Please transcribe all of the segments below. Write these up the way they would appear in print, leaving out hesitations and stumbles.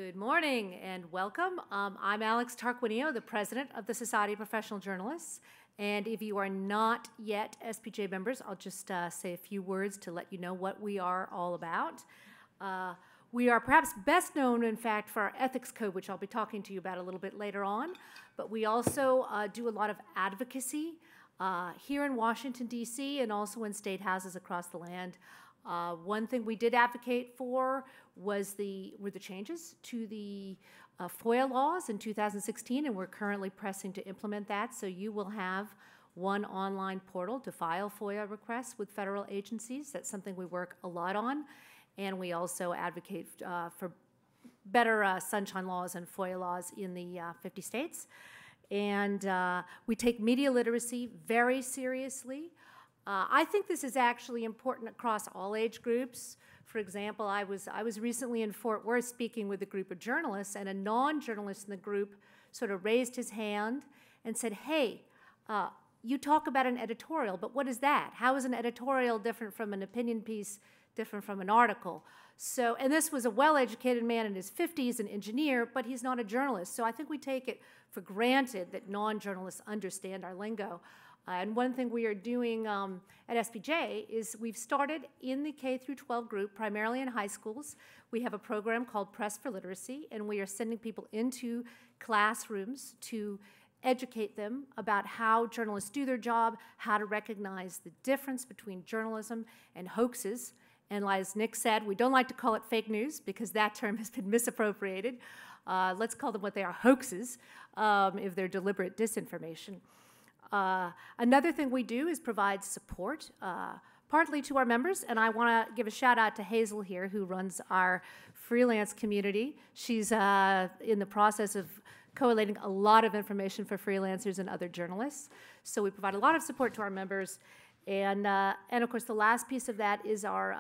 Good morning and welcome. I'm Alex Tarquinio, the president of the Society of Professional Journalists. And if you are not yet SPJ members, I'll just say a few words to let you know what we are all about. We are perhaps best known, in fact, for our ethics code, which I'll be talking to you about a little bit later on. But we also do a lot of advocacy here in Washington, D.C., and also in state houses across the land. One thing we did advocate for were the changes to the FOIA laws in 2016, and we're currently pressing to implement that. So you will have one online portal to file FOIA requests with federal agencies. That's something we work a lot on. And we also advocate for better sunshine laws and FOIA laws in the 50 states. And we take media literacy very seriously. I think this is actually important across all age groups. For example, I was recently in Fort Worth speaking with a group of journalists, and a non-journalist in the group sort of raised his hand and said, hey, you talk about an editorial, but what is that? How is an editorial different from an opinion piece, different from an article? So, and this was a well-educated man in his 50s, an engineer, but he's not a journalist. So I think we take it for granted that non-journalists understand our lingo. And one thing we are doing at SPJ is we've started in the K through 12 group, primarily in high schools. We have a program called Press for Literacy, and we are sending people into classrooms to educate them about how journalists do their job, how to recognize the difference between journalism and hoaxes. And as Nick said, we don't like to call it fake news because that term has been misappropriated. Let's call them what they are, hoaxes, if they're deliberate disinformation. Another thing we do is provide support, partly to our members, and I want to give a shout out to Hazel here, who runs our freelance community. She's in the process of collating a lot of information for freelancers and other journalists. So we provide a lot of support to our members, and of course the last piece of that is our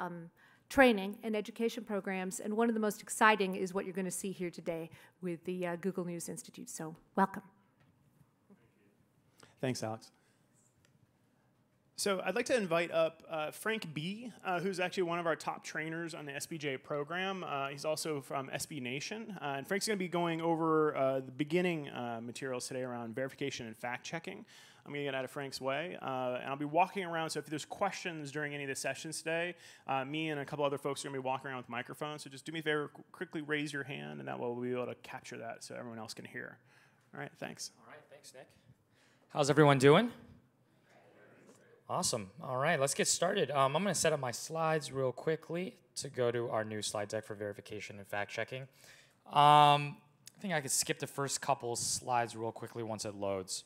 training and education programs, and one of the most exciting is what you're going to see here today with the Google News Institute. So welcome. Thanks, Alex. So I'd like to invite up Frank B., who's actually one of our top trainers on the SBJ program. He's also from SB Nation. And Frank's going to be going over the beginning materials today around verification and fact-checking. I'm going to get out of Frank's way. And I'll be walking around, so if there's questions during any of the sessions today, me and a couple other folks are going to be walking around with microphones. So just do me a favor, quickly raise your hand, and that way we'll be able to capture that so everyone else can hear. All right, thanks. All right, thanks, Nick. How's everyone doing? Awesome. All right, let's get started. I'm going to set up my slides real quickly to go to our new slide deck for verification and fact-checking. I think I could skip the first couple slides real quickly once it loads.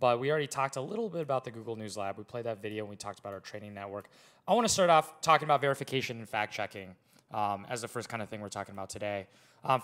But we already talked a little bit about the Google News Lab. We played that video and we talked about our training network. I want to start off talking about verification and fact-checking as the first kind of thing we're talking about today.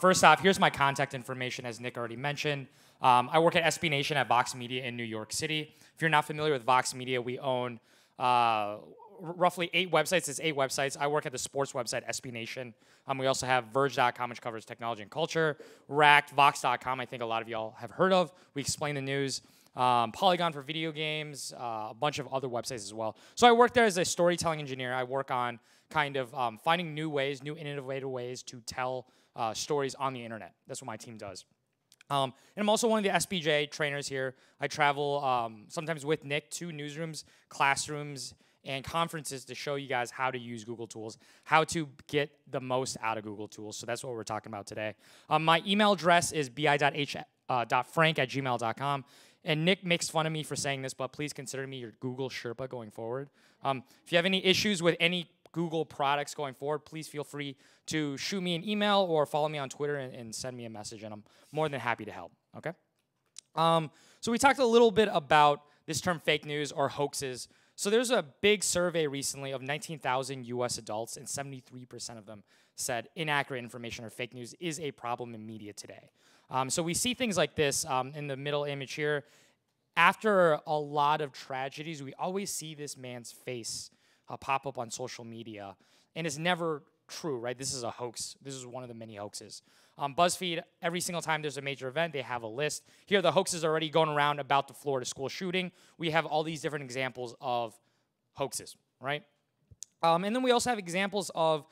First off, here's my contact information, as Nick already mentioned. I work at SB Nation at Vox Media in New York City. If you're not familiar with Vox Media, we own roughly 8 websites. It's 8 websites. I work at the sports website, SB Nation. We also have verge.com, which covers technology and culture. Racked, vox.com, I think a lot of y'all have heard of. We explain the news. Polygon for video games, a bunch of other websites as well. So I work there as a storytelling engineer. I work on kind of finding new ways, new innovative ways to tell stories on the internet. That's what my team does. And I'm also one of the SBJ trainers here. I travel sometimes with Nick to newsrooms, classrooms, and conferences to show you guys how to use Google tools, how to get the most out of Google tools. So that's what we're talking about today. My email address is bi.h.frank@gmail.com. And Nick makes fun of me for saying this, but please consider me your Google Sherpa going forward. If you have any issues with any Google products going forward, please feel free to shoot me an email or follow me on Twitter and send me a message, and I'm more than happy to help, okay? So we talked a little bit about this term fake news or hoaxes. So there's a big survey recently of 19,000 US adults, and 73% of them said inaccurate information or fake news is a problem in media today. So we see things like this in the middle image here. After a lot of tragedies, we always see this man's face pop up on social media, and it's never true, right? This is a hoax. This is one of the many hoaxes. BuzzFeed, every single time there's a major event, they have a list. Here, the hoaxes are already going around about the Florida school shooting. We have all these different examples of hoaxes, right? And then we also have examples of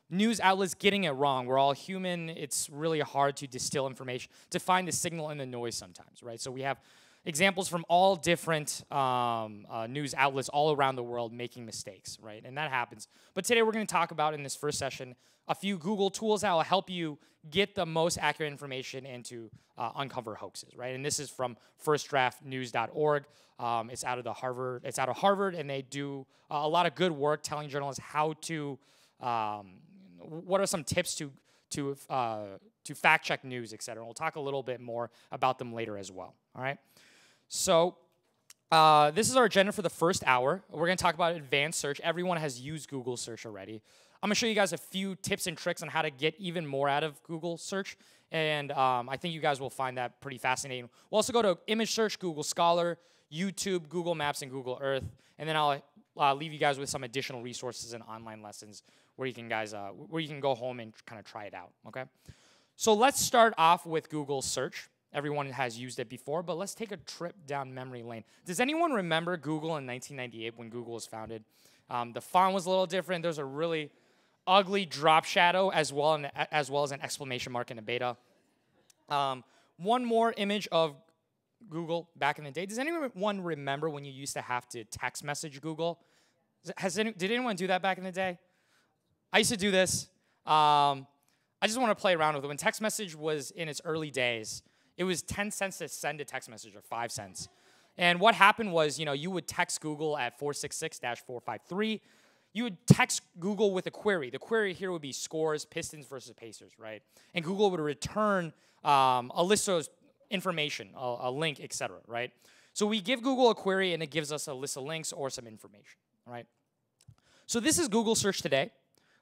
news outlets getting it wrong. We're all human. It's really hard to distill information, to find the signal in the noise sometimes, right? So we have examples from all different news outlets all around the world making mistakes, right? And that happens. But today we're going to talk about, in this first session, a few Google tools that will help you get the most accurate information and to uncover hoaxes, right? And this is from firstdraftnews.org. It's out of Harvard, and they do a lot of good work telling journalists how to, what are some tips to fact check news, et cetera. We'll talk a little bit more about them later as well, all right? So this is our agenda for the first hour. We're going to talk about advanced search. Everyone has used Google search already. I'm going to show you guys a few tips and tricks on how to get even more out of Google search, and I think you guys will find that pretty fascinating. We'll also go to image search, Google Scholar, YouTube, Google Maps, and Google Earth, and then I'll leave you guys with some additional resources and online lessons where you can go home and kind of try it out, okay? So let's start off with Google search. Everyone has used it before, but let's take a trip down memory lane. Does anyone remember Google in 1998 when Google was founded? The font was a little different. There's a really ugly drop shadow as well as an exclamation mark in the beta. One more image of Google back in the day. Does anyone remember when you used to have to text message Google? Did anyone do that back in the day? I used to do this. I just want to play around with it. When text message was in its early days, it was 10 cents to send a text message, or 5 cents. And what happened was, you would text Google at 466-453. You would text Google with a query. The query here would be scores, Pistons versus Pacers, right? And Google would return a list of information, a link, etc., right? So we give Google a query, and it gives us a list of links or some information, right? So this is Google search today.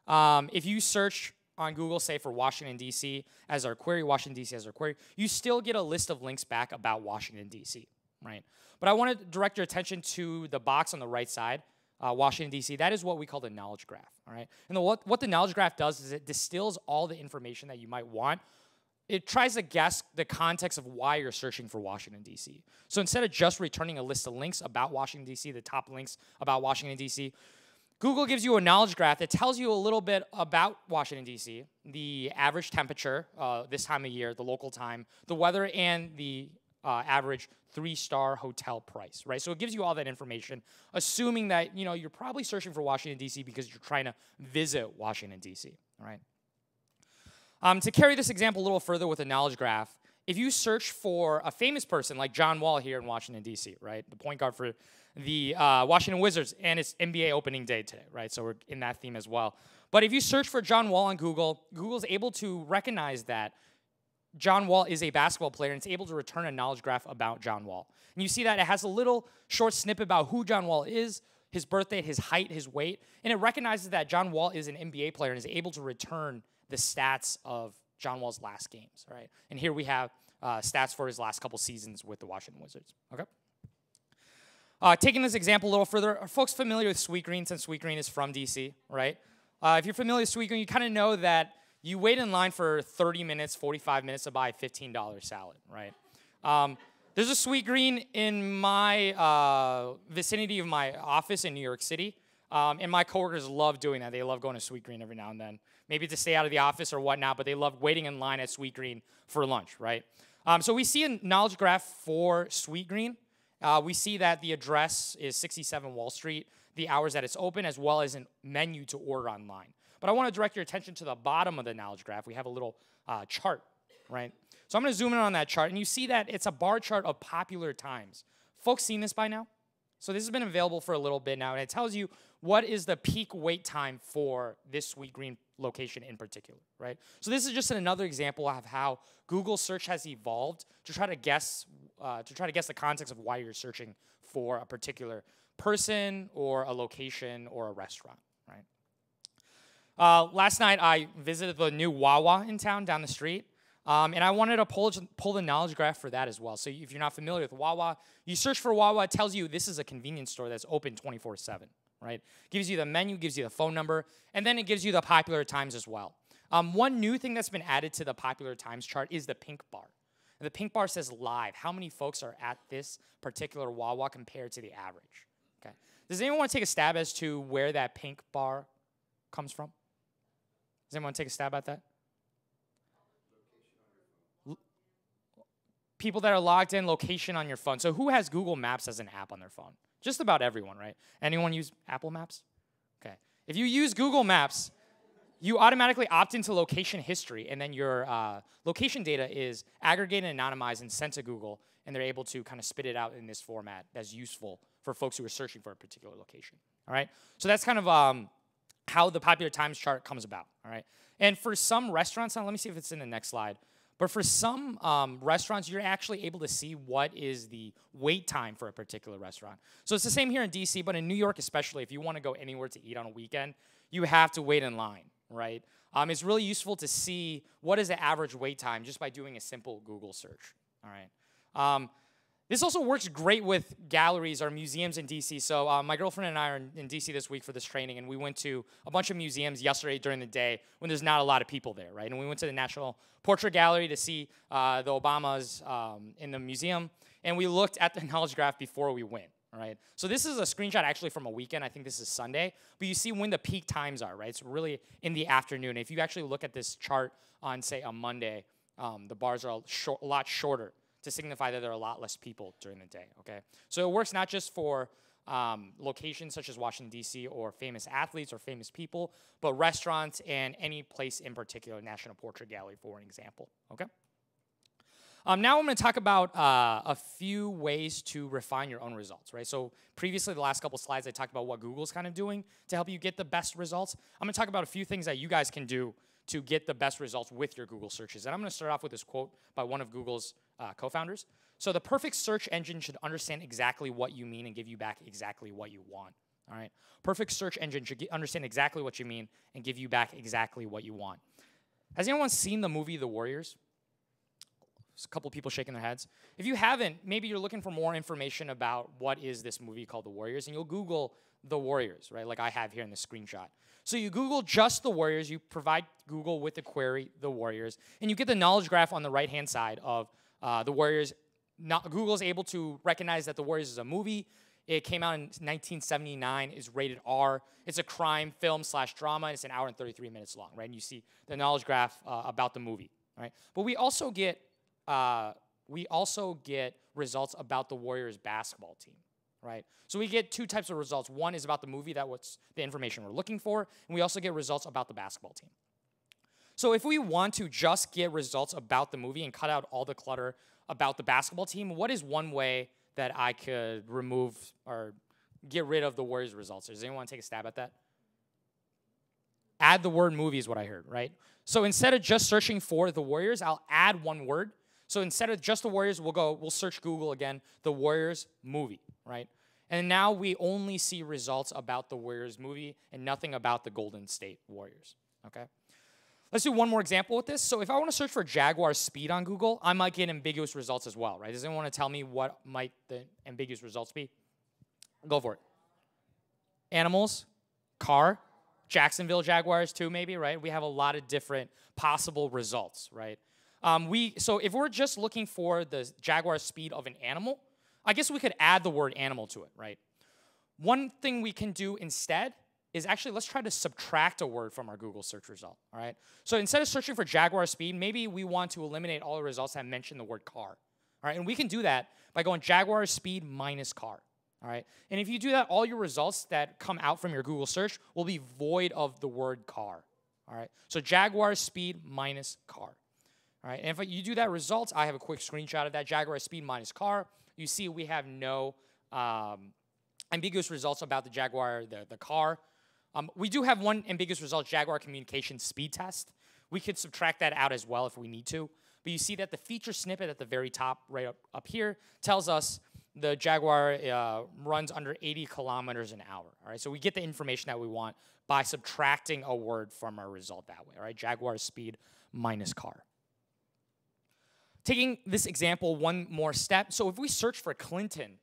If you search on Google, say for Washington, D.C. as our query, Washington, D.C. as our query, you still get a list of links back about Washington, D.C., right? But I want to direct your attention to the box on the right side, Washington, D.C. That is what we call the knowledge graph, all right? And what the knowledge graph does is it distills all the information that you might want. It tries to guess the context of why you're searching for Washington, D.C. So instead of just returning a list of links about Washington, D.C., the top links about Washington, D.C., Google gives you a knowledge graph that tells you a little bit about Washington, D.C., the average temperature this time of year, the local time, the weather, and the average 3-star hotel price, right? So it gives you all that information, assuming that, you're probably searching for Washington, D.C. because you're trying to visit Washington, D.C., right? To carry this example a little further with a knowledge graph, if you search for a famous person like John Wall here in Washington, D.C., right, the point guard for the Washington Wizards, and it's NBA opening day today, right, so we're in that theme as well. But if you search for John Wall on Google, Google's able to recognize that John Wall is a basketball player, and it's able to return a knowledge graph about John Wall. And you see that it has a little short snippet about who John Wall is, his birth date, his height, his weight, and it recognizes that John Wall is an NBA player and is able to return the stats of John Wall's last games, right? And here we have stats for his last couple seasons with the Washington Wizards, okay? Taking this example a little further, are folks familiar with Sweetgreen, since Sweetgreen is from DC, right? If you're familiar with Sweetgreen, you kind of know that you wait in line for 30 minutes, 45 minutes to buy a $15 salad, right? There's a Sweetgreen in my vicinity of my office in New York City, and my coworkers love doing that. They love going to Sweetgreen every now and then, maybe to stay out of the office or whatnot, but they love waiting in line at Sweetgreen for lunch, right? So we see a knowledge graph for Sweetgreen. We see that the address is 67 Wall Street, the hours that it's open, as well as a menu to order online. But I want to direct your attention to the bottom of the knowledge graph. We have a little chart, right? So I'm going to zoom in on that chart, and you see that it's a bar chart of popular times. Folks seen this by now? So this has been available for a little bit now, and it tells you what is the peak wait time for this Sweetgreen location in particular, right? So this is just another example of how Google search has evolved to try to guess the context of why you're searching for a particular person or a location or a restaurant, right? Last night I visited the new Wawa in town down the street. And I wanted to pull the knowledge graph for that as well. So if you're not familiar with Wawa, you search for Wawa, it tells you this is a convenience store that's open 24/7, right? Gives you the menu, gives you the phone number, and then it gives you the popular times as well. One new thing that's been added to the popular times chart is the pink bar. And the pink bar says live. How many folks are at this particular Wawa compared to the average? Okay. Does anyone want to take a stab as to where that pink bar comes from? Does anyone take a stab at that? People that are logged in, location on your phone. So who has Google Maps as an app on their phone? Just about everyone, right? Anyone use Apple Maps? Okay. If you use Google Maps, you automatically opt into location history, and then your location data is aggregated, anonymized, and sent to Google, and they're able to kind of spit it out in this format that's useful for folks who are searching for a particular location. All right? So that's kind of how the popular times chart comes about. All right? And for some restaurants, now let me see if it's in the next slide. But for some restaurants, you're actually able to see what is the wait time for a particular restaurant. So it's the same here in DC, but in New York especially, if you want to go anywhere to eat on a weekend, you have to wait in line, right? It's really useful to see what is the average wait time just by doing a simple Google search, all right? This also works great with galleries or museums in DC. So my girlfriend and I are in DC this week for this training, and we went to a bunch of museums yesterday during the day when there's not a lot of people there, right? And we went to the National Portrait Gallery to see the Obamas in the museum, and we looked at the knowledge graph before we went, all right? So this is a screenshot actually from a weekend. I think this is Sunday, but you see when the peak times are, right? It's really in the afternoon. If you actually look at this chart on, say, a Monday, the bars are a lot shorter, to signify that there are a lot less people during the day, okay? So it works not just for locations such as Washington, D.C., or famous athletes or famous people, but restaurants and any place in particular, National Portrait Gallery, for an example, okay? Now I'm going to talk about a few ways to refine your own results, right? So previously, the last couple slides, I talked about what Google's kind of doing to help you get the best results. I'm going to talk about a few things that you guys can do to get the best results with your Google searches. And I'm going to start off with this quote by one of Google's co-founders. So the perfect search engine should understand exactly what you mean and give you back exactly what you want, all right? Perfect search engine should understand exactly what you mean and give you back exactly what you want. Has anyone seen the movie The Warriors? There's a couple people shaking their heads. If you haven't, maybe you're looking for more information about what is this movie called The Warriors, and you'll Google The Warriors, right, like I have here in the screenshot. So you Google just The Warriors, you provide Google with the query The Warriors, and you get the knowledge graph on the right-hand side of The Warriors. Google is able to recognize that The Warriors is a movie. It came out in 1979, is rated R. It's a crime film / drama, and it's an hour and 33 minutes long, right? And you see the knowledge graph about the movie, right? But we also get results about the Warriors basketball team, right? So we get two types of results. One is about the movie, that's the information we're looking for, and we also get results about the basketball team. So if we want to just get results about the movie and cut out all the clutter about the basketball team, what is one way that I could remove or get rid of the Warriors results? Does anyone want to take a stab at that? Add the word movie is what I heard, right? So instead of just searching for the Warriors, I'll add one word. So instead of just the Warriors, we'll search Google again, the Warriors movie, right? And now we only see results about the Warriors movie and nothing about the Golden State Warriors, okay? Let's do one more example with this. So if I want to search for Jaguar speed on Google, I might get ambiguous results as well, right? Does anyone want to tell me what might the ambiguous results be? Go for it. Animals, car, Jacksonville Jaguars too, maybe, right? We have a lot of different possible results, right? So if we're just looking for the Jaguar speed of an animal, I guess we could add the word animal to it, right? One thing we can do instead is actually let's try to subtract a word from our Google search result, all right? So instead of searching for Jaguar speed, maybe we want to eliminate all the results that mention the word car, all right? And we can do that by going Jaguar speed minus car, all right? And if you do that, all your results that come out from your Google search will be void of the word car, all right? So Jaguar speed minus car, all right? And if you do that results, I have a quick screenshot of that, Jaguar speed minus car. You see we have no ambiguous results about the Jaguar, the car. We do have one ambiguous result, Jaguar communication speed test. We could subtract that out as well if we need to. But you see that the feature snippet at the very top, right up here, tells us the Jaguar runs under 80 kilometers an hour. All right, so we get the information that we want by subtracting a word from our result that way. All right, Jaguar speed minus car. Taking this example one more step, so if we search for Clinton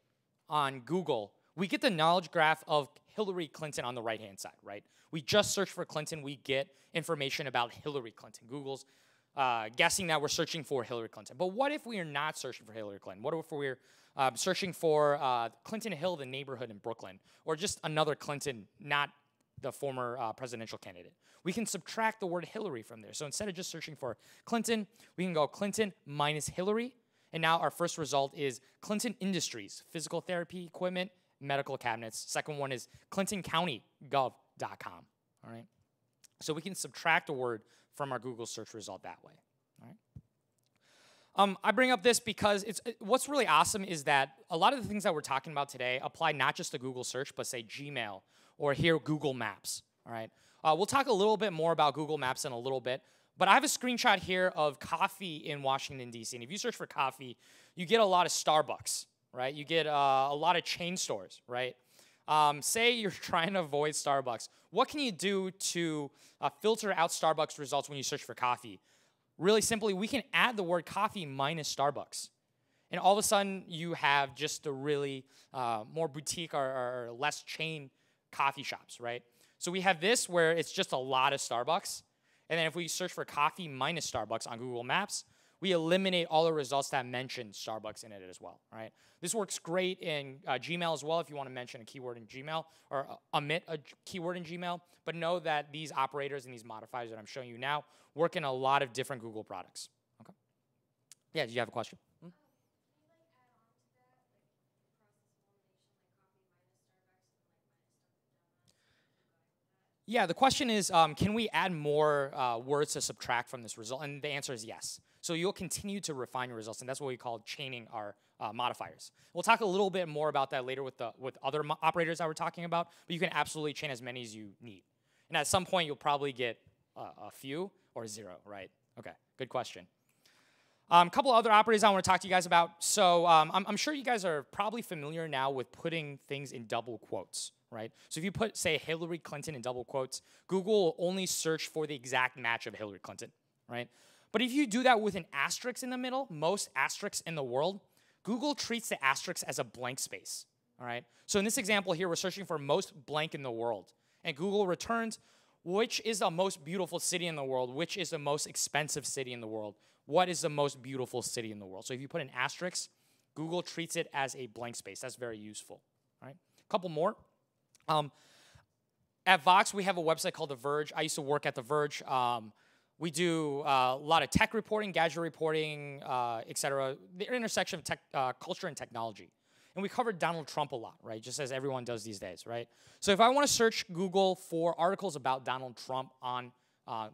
on Google, we get the knowledge graph of Hillary Clinton on the right-hand side, right? We just search for Clinton, we get information about Hillary Clinton. Google's guessing that we're searching for Hillary Clinton. But what if we are not searching for Hillary Clinton? What if we're searching for Clinton Hill, the neighborhood in Brooklyn, or just another Clinton, not the former presidential candidate. We can subtract the word Hillary from there. So instead of just searching for Clinton, we can go Clinton minus Hillary. And now our first result is Clinton Industries, physical therapy equipment, medical cabinets. Second one is clintoncountygov.com. All right. So we can subtract a word from our Google search result that way. All right. I bring up this because what's really awesome is that a lot of the things that we're talking about today apply not just to Google search, but say Gmail or here Google Maps. All right. We'll talk a little bit more about Google Maps in a little bit, but I have a screenshot here of coffee in Washington, D.C. And if you search for coffee, you get a lot of Starbucks, right? You get a lot of chain stores, right? Say you're trying to avoid Starbucks. What can you do to filter out Starbucks results when you search for coffee? Really simply, we can add the word coffee minus Starbucks. And all of a sudden, you have just a really more boutique or less chain coffee shops, right? So we have this where it's just a lot of Starbucks. And then if we search for coffee minus Starbucks on Google Maps, we eliminate all the results that mention Starbucks in it as well, right? This works great in Gmail as well if you want to mention a keyword in Gmail or omit a keyword in Gmail. But know that these operators and these modifiers that I'm showing you now work in a lot of different Google products. Okay. Yeah, do you have a question? Yeah, the question is, can we add more words to subtract from this result? And the answer is yes. So you'll continue to refine your results, and that's what we call chaining our modifiers. We'll talk a little bit more about that later with other operators that we're talking about, but you can absolutely chain as many as you need. And at some point, you'll probably get a few or zero, right? Okay, good question. A couple other operators I want to talk to you guys about. So I'm sure you guys are probably familiar now with putting things in double quotes, right? So if you put, say, Hillary Clinton in double quotes, Google will only search for the exact match of Hillary Clinton, right? But if you do that with an asterisk in the middle, most asterisks in the world, Google treats the asterisk as a blank space, all right? So in this example here, we're searching for most blank in the world. And Google returns, which is the most beautiful city in the world? Which is the most expensive city in the world? What is the most beautiful city in the world? So if you put an asterisk, Google treats it as a blank space. That's very useful, all right? A couple more. At Vox, we have a website called The Verge. I used to work at The Verge. We do a lot of tech reporting, gadget reporting, et cetera, the intersection of tech, culture and technology. And we covered Donald Trump a lot, right, just as everyone does these days, right? So if I want to search Google for articles about Donald Trump on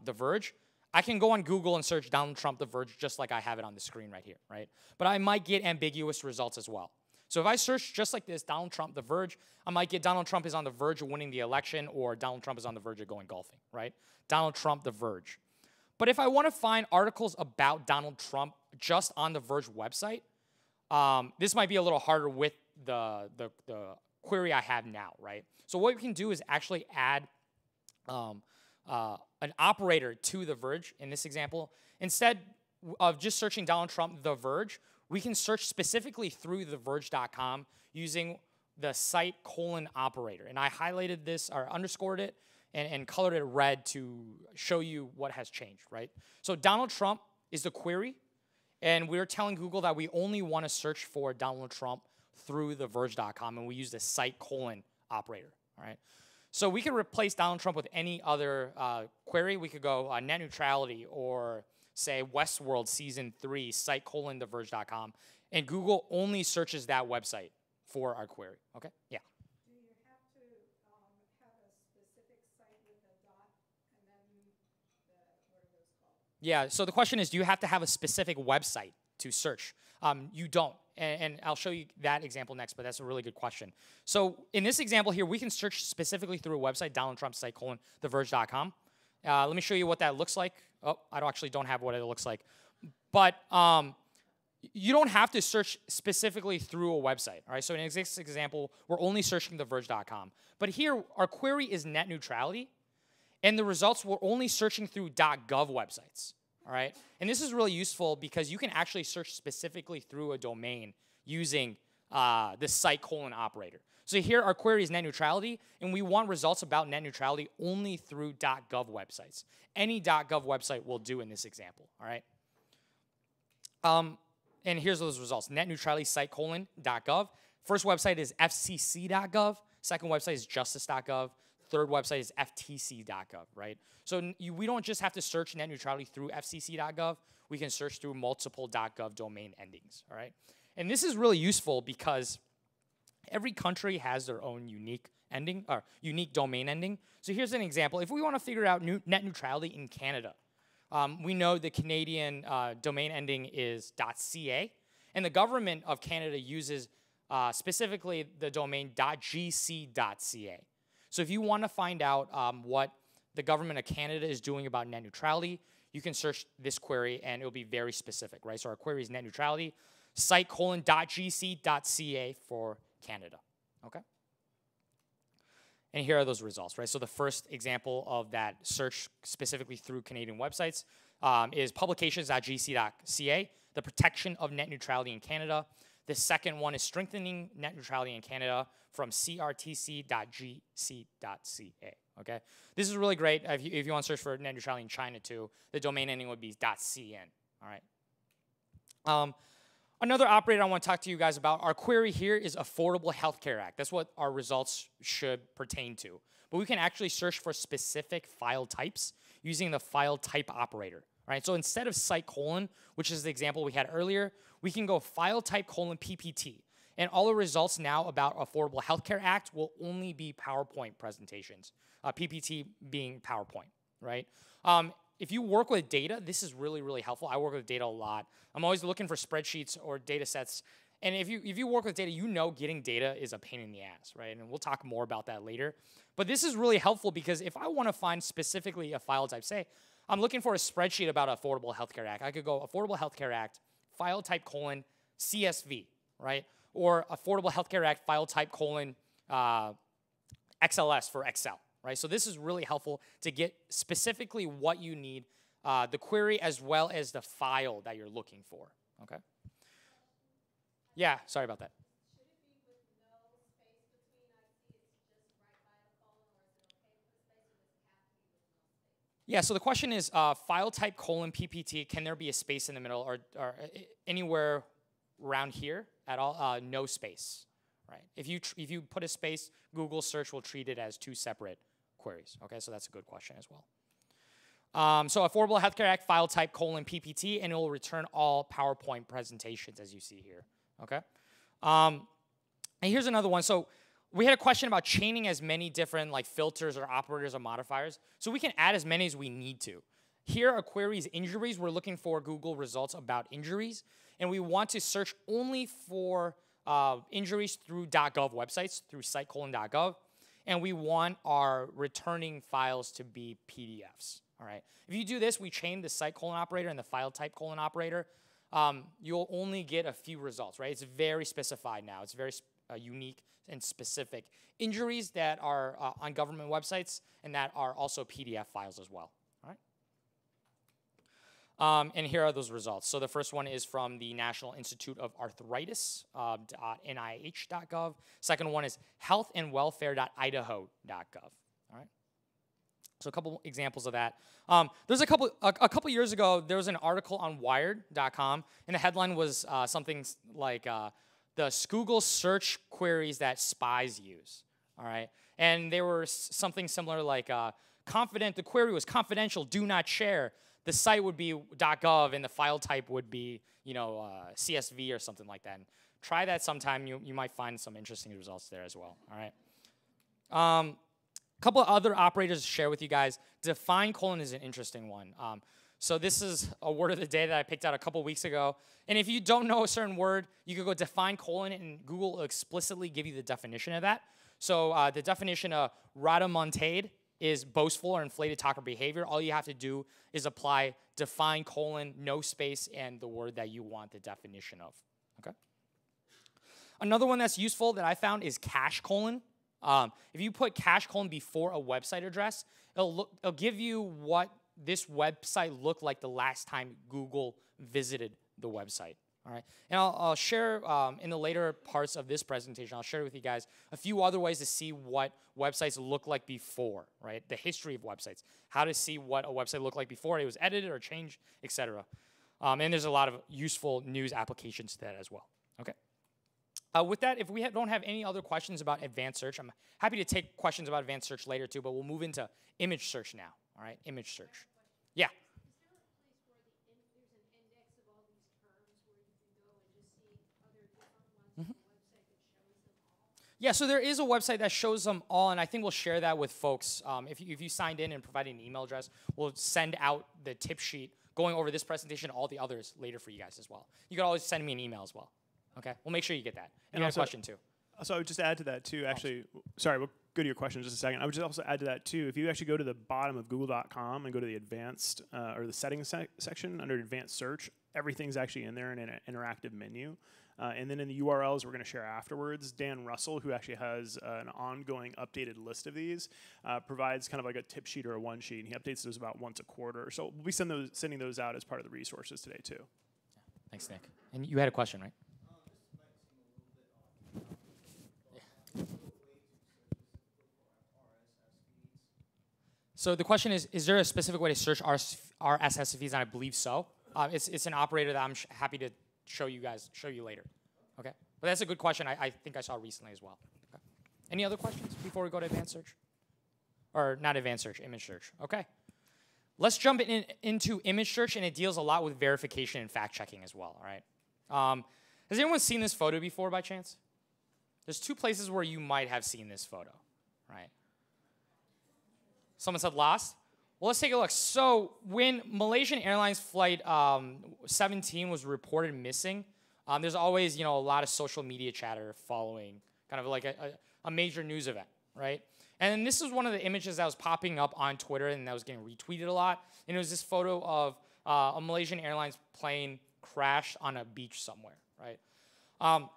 The Verge, I can go on Google and search Donald Trump, The Verge, just like I have it on the screen right here, right? But I might get ambiguous results as well. So if I search just like this, Donald Trump, The Verge, I might get Donald Trump is on the verge of winning the election or Donald Trump is on the verge of going golfing, right? Donald Trump, The Verge. But if I want to find articles about Donald Trump just on the Verge website, this might be a little harder with the query I have now, right? So what we can do is actually add an operator to The Verge in this example. Instead of just searching Donald Trump, The Verge, we can search specifically through theverge.com using the site : operator. And I highlighted this or underscored it and colored it red to show you what has changed, right? So Donald Trump is the query, and we're telling Google that we only want to search for Donald Trump through theverge.com, and we use the site : operator, all right? So we can replace Donald Trump with any other query. We could go net neutrality or say Westworld Season 3, site : theverge.com, and Google only searches that website for our query, okay? Yeah. Do you have to have a specific site with a dot and then what are those called? Yeah, so the question is, do you have to have a specific website to search? You don't, and I'll show you that example next, but that's a really good question. So in this example here, we can search specifically through a website, Donald Trump site : theverge.com. Let me show you what that looks like. Oh, I actually don't have what it looks like. But you don't have to search specifically through a website, all right? So in this example, we're only searching theverge.com. But here, our query is net neutrality, and the results, we're only searching through .gov websites, all right? And this is really useful because you can actually search specifically through a domain using the site : operator. So here, our query is net neutrality, and we want results about net neutrality only through .gov websites. Any .gov website will do in this example, all right? And here's those results. Net neutrality site : .gov. First website is fcc.gov. Second website is justice.gov. third website is ftc.gov, right? So we don't just have to search net neutrality through fcc.gov. We can search through multiple .gov domain endings, all right? And this is really useful because every country has their own unique ending, or unique domain ending. So here's an example. If we want to figure out net neutrality in Canada, we know the Canadian domain ending is .ca, and the government of Canada uses specifically the domain .gc.ca. So if you want to find out what the government of Canada is doing about net neutrality, you can search this query and it'll be very specific, right? So our query is net neutrality, site:.gc.ca for Canada, okay? And here are those results, right? So the first example of that search specifically through Canadian websites is publications.gc.ca, the protection of net neutrality in Canada. The second one is strengthening net neutrality in Canada from crtc.gc.ca, okay? This is really great if you want to search for net neutrality in China too. The domain ending would be .cn, all right? Another operator I want to talk to you guys about, our query here is Affordable Healthcare Act. That's what our results should pertain to. But we can actually search for specific file types using the file type operator. Right? So instead of site:, which is the example we had earlier, we can go file type: PPT. And all the results now about Affordable Healthcare Act will only be PowerPoint presentations, PPT being PowerPoint, right? If you work with data, this is really, really helpful. I work with data a lot. I'm always looking for spreadsheets or data sets. And if you work with data, you know getting data is a pain in the ass, right? And we'll talk more about that later. But this is really helpful because if I want to find specifically a file type, say, I'm looking for a spreadsheet about Affordable Healthcare Act. I could go Affordable Healthcare Act, file type: CSV, right? Or Affordable Healthcare Act, file type: XLS for Excel, right? So this is really helpful to get specifically what you need, the query as well as the file that you're looking for, okay? Yeah, sorry about that. Yeah, so the question is file type: PPT, can there be a space in the middle or anywhere around here at all? No space, right? If you put a space, Google search will treat it as two separate queries, okay? So that's a good question as well. So Affordable Healthcare Act, file type: PPT, and it will return all PowerPoint presentations as you see here, okay? And here's another one. So we had a question about chaining as many different like filters or operators or modifiers. So we can add as many as we need to. Here are queries injuries. We're looking for Google results about injuries. And we want to search only for injuries through .gov websites, through site:.gov. And we want our returning files to be PDFs, all right? If you do this, we chain the site: operator and the file type: operator. You'll only get a few results, right? It's very specified now. It's very unique and specific. Injuries that are on government websites and that are also PDF files as well, all right? And here are those results. So the first one is from the National Institute of Arthritis, .nih.gov. Second one is healthandwelfare.idaho.gov, all right? So a couple examples of that. There's a couple years ago, there was an article on wired.com, and the headline was something like the Google search queries that spies use, all right? And they were something similar like the query was confidential, do not share. The site would be .gov, and the file type would be, CSV or something like that. And try that sometime. You might find some interesting results there as well, all right? Couple of other operators to share with you guys. Define: is an interesting one. So this is a word of the day that I picked out a couple weeks ago. And if you don't know a certain word, you could go define: and Google will explicitly give you the definition of that. So the definition of rhodomontade is boastful or inflated talk or behavior. All you have to do is apply define: no space, and the word that you want the definition of, okay? Another one that's useful that I found is cache: if you put cache: before a website address, it'll give you what this website looked like the last time Google visited the website, all right? And I'll share in the later parts of this presentation, I'll share with you guys a few other ways to see what websites look like before, right? The history of websites, how to see what a website looked like before it was edited or changed, etc. And there's a lot of useful news applications to that as well, okay? With that, if we don't have any other questions about advanced search, I'm happy to take questions about advanced search later too, but we'll move into image search now. All right, image search. Yeah. Yeah, so there is a website that shows them all, and I think we'll share that with folks. If you signed in and provided an email address, we'll send out the tip sheet going over this presentation and all the others later for you guys as well. You can always send me an email as well. Okay, we'll make sure you get that. And you have a question too. So I would just add to that too, actually, sorry, we'll go to your question in just a second. I would just also add to that too, if you actually go to the bottom of google.com and go to the advanced, or the settings section under advanced search, everything's actually in there in an interactive menu. And then in the URLs we're going to share afterwards, Dan Russell, who actually has an ongoing updated list of these, provides kind of like a tip sheet or a one sheet, and he updates those about once a quarter. So we'll be sending those out as part of the resources today too. Thanks, Nick. And you had a question, right? So the question is there a specific way to search RSS feeds? And I believe so. It's an operator that I'm happy to show you later. Okay, but that's a good question. I think I saw recently as well. Okay. Any other questions before we go to advanced search? Or not advanced search, image search. Okay. Let's jump into image search, and it deals a lot with verification and fact checking as well. All right. Has anyone seen this photo before by chance? There's two places where you might have seen this photo, right? Someone said lost. Well, let's take a look. So when Malaysian Airlines flight 17 was reported missing, there's always a lot of social media chatter following, kind of like a major news event, right? And this is one of the images that was popping up on Twitter and that was getting retweeted a lot. And it was this photo of a Malaysian Airlines plane crashed on a beach somewhere, right?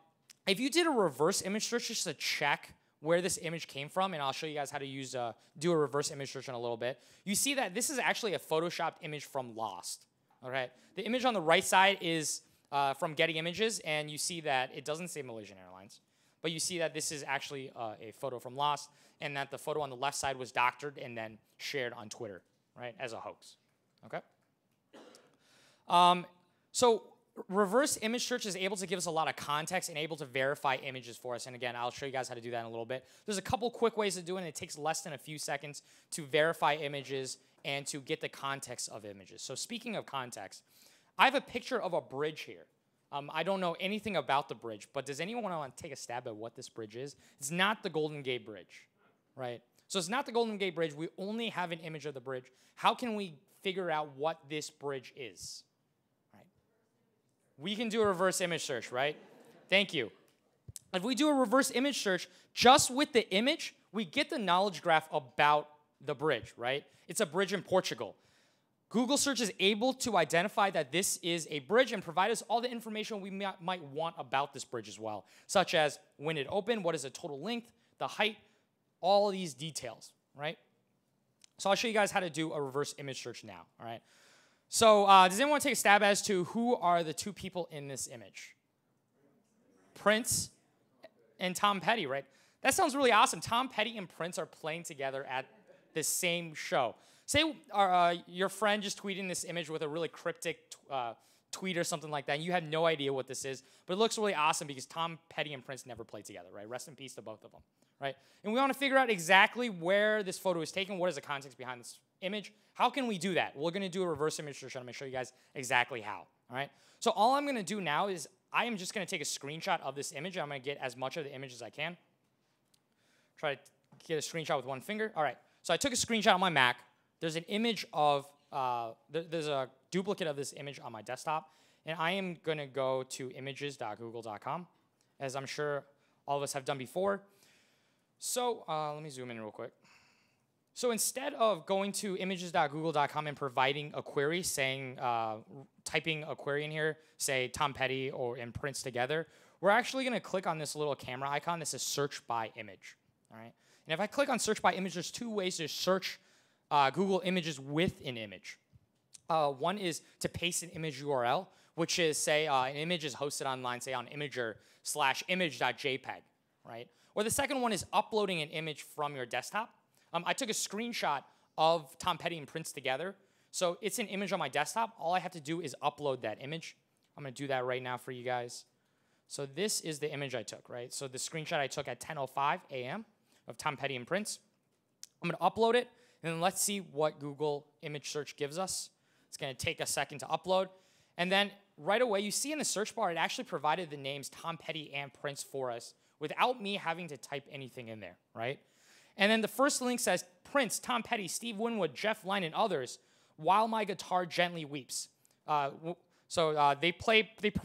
If you did a reverse image search just to check where this image came from, and I'll show you guys how to do a reverse image search in a little bit, you see that this is actually a photoshopped image from Lost. All right, the image on the right side is from Getty Images, and you see that it doesn't say Malaysian Airlines, but you see that this is actually a photo from Lost, and that the photo on the left side was doctored and then shared on Twitter, right, as a hoax. Okay. So reverse image search is able to give us a lot of context and able to verify images for us. And again, I'll show you guys how to do that in a little bit. There's a couple quick ways to do it, and it takes less than a few seconds to verify images and to get the context of images. So speaking of context, I have a picture of a bridge here. I don't know anything about the bridge, but does anyone want to take a stab at what this bridge is? It's not the Golden Gate Bridge, right? So it's not the Golden Gate Bridge. We only have an image of the bridge. How can we figure out what this bridge is? We can do a reverse image search, right? Thank you. If we do a reverse image search, just with the image, we get the knowledge graph about the bridge, right? It's a bridge in Portugal. Google search is able to identify that this is a bridge and provide us all the information we might want about this bridge as well, such as when it opened, what is the total length, the height, all of these details, right? So I'll show you guys how to do a reverse image search now, all right? So does anyone want to take a stab as to who are the two people in this image? Prince and Tom Petty, right? That sounds really awesome. Tom Petty and Prince are playing together at the same show. Say your friend just tweeting this image with a really cryptic tweet or something like that, and you have no idea what this is, but it looks really awesome because Tom Petty and Prince never played together, right? Rest in peace to both of them, right? And we want to figure out exactly where this photo is taken, what is the context behind this image. How can we do that? We're going to do a reverse image search, and I'm going to show you guys exactly how, all right? So all I'm going to do now is I am just going to take a screenshot of this image. I'm going to get as much of the image as I can. Try to get a screenshot with one finger. All right, so I took a screenshot on my Mac. There's an image of, there's a duplicate of this image on my desktop, and I am going to go to images.google.com, as I'm sure all of us have done before. So let me zoom in real quick. So instead of going to images.google.com and providing a query saying, typing a query in here, say Tom Petty and Prince together, we're actually going to click on this little camera icon that says search by image, all right? And if I click on search by image, there's two ways to search Google Images with an image. One is to paste an image URL, which is, say, an image is hosted online, say on imager/image.jpg, right? Or the second one is uploading an image from your desktop. I took a screenshot of Tom Petty and Prince together. So it's an image on my desktop. All I have to do is upload that image. I'm going to do that right now for you guys. So this is the image I took, right? So the screenshot I took at 10:05 a.m. of Tom Petty and Prince. I'm going to upload it, and then let's see what Google image search gives us. It's going to take a second to upload. And then right away, you see in the search bar, it actually provided the names Tom Petty and Prince for us without me having to type anything in there, right? And then the first link says, Prince, Tom Petty, Steve Winwood, Jeff Lynne, and others, While My Guitar Gently Weeps. They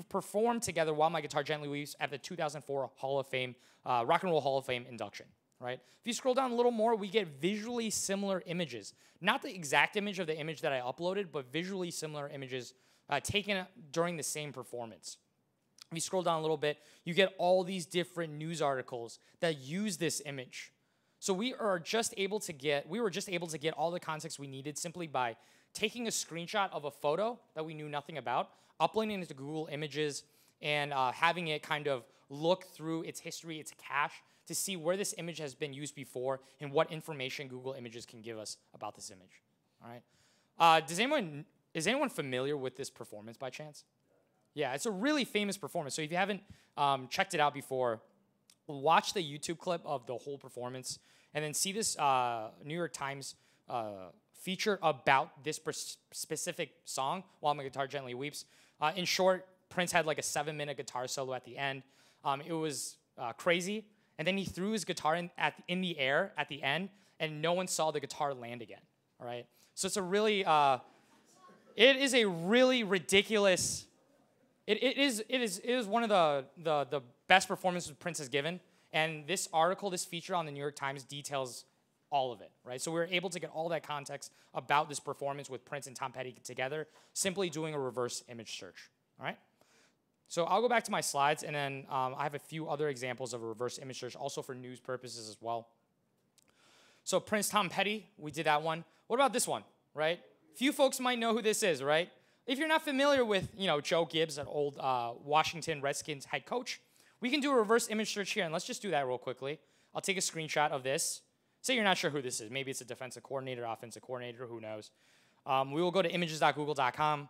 performed together While My Guitar Gently Weeps at the 2004 Hall of Fame, Rock and Roll Hall of Fame induction, right? If you scroll down a little more, we get visually similar images. Not the exact image of the image that I uploaded, but visually similar images taken during the same performance. If you scroll down a little bit, you get all these different news articles that use this image. So we were just able to get all the context we needed simply by taking a screenshot of a photo that we knew nothing about, uploading it to Google Images, and having it kind of look through its history, its cache, to see where this image has been used before and what information Google Images can give us about this image. All right. Is anyone familiar with this performance by chance? Yeah, it's a really famous performance. So if you haven't checked it out before, watch the YouTube clip of the whole performance and then see this New York Times feature about this specific song, While My Guitar Gently Weeps. In short, Prince had like a 7-minute guitar solo at the end. It was crazy. And then he threw his guitar in the air at the end, and no one saw the guitar land again. All right? So it's a really, it is a really ridiculous, it is one of the best performances Prince has given. And this article, this feature on the New York Times details all of it, right? So we were able to get all that context about this performance with Prince and Tom Petty together, simply doing a reverse image search, all right? So I'll go back to my slides, and then I have a few other examples of a reverse image search, also for news purposes as well. So Prince, Tom Petty, we did that one. What about this one, right? Few folks might know who this is, right? If you're not familiar with, Joe Gibbs, an old Washington Redskins head coach, we can do a reverse image search here, and let's just do that real quickly. I'll take a screenshot of this. Say you're not sure who this is. Maybe it's a defensive coordinator, offensive coordinator, who knows. We will go to images.google.com,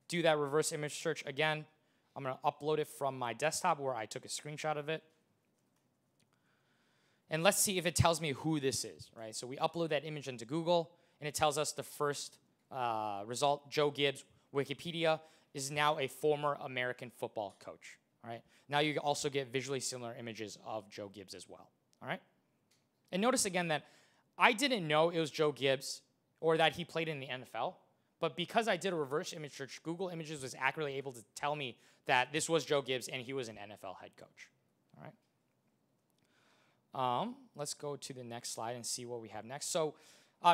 do that reverse image search again. I'm going to upload it from my desktop where I took a screenshot of it. And let's see if it tells me who this is, right? So we upload that image into Google, and it tells us the first result, Joe Gibbs, Wikipedia, is now a former American football coach, all right? Now you also get visually similar images of Joe Gibbs as well, all right? And notice again that I didn't know it was Joe Gibbs or that he played in the NFL, but because I did a reverse image search, Google Images was accurately able to tell me that this was Joe Gibbs and he was an NFL head coach, all right? Let's go to the next slide and see what we have next. So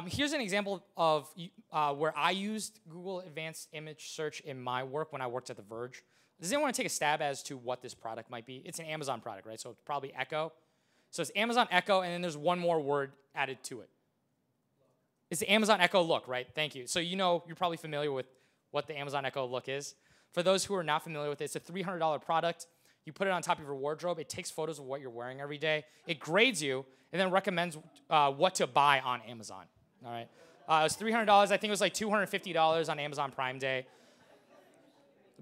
here's an example of where I used Google Advanced Image Search in my work when I worked at The Verge. Does anyone want to take a stab as to what this product might be? It's an Amazon product, right? So it's probably Echo. So it's Amazon Echo, and then there's one more word added to it. It's the Amazon Echo Look, right? Thank you. So you're probably familiar with what the Amazon Echo Look is. For those who are not familiar with it, it's a $300 product. You put it on top of your wardrobe. It takes photos of what you're wearing every day. It grades you, and then recommends what to buy on Amazon, all right? It was $300. I think it was like $250 on Amazon Prime Day.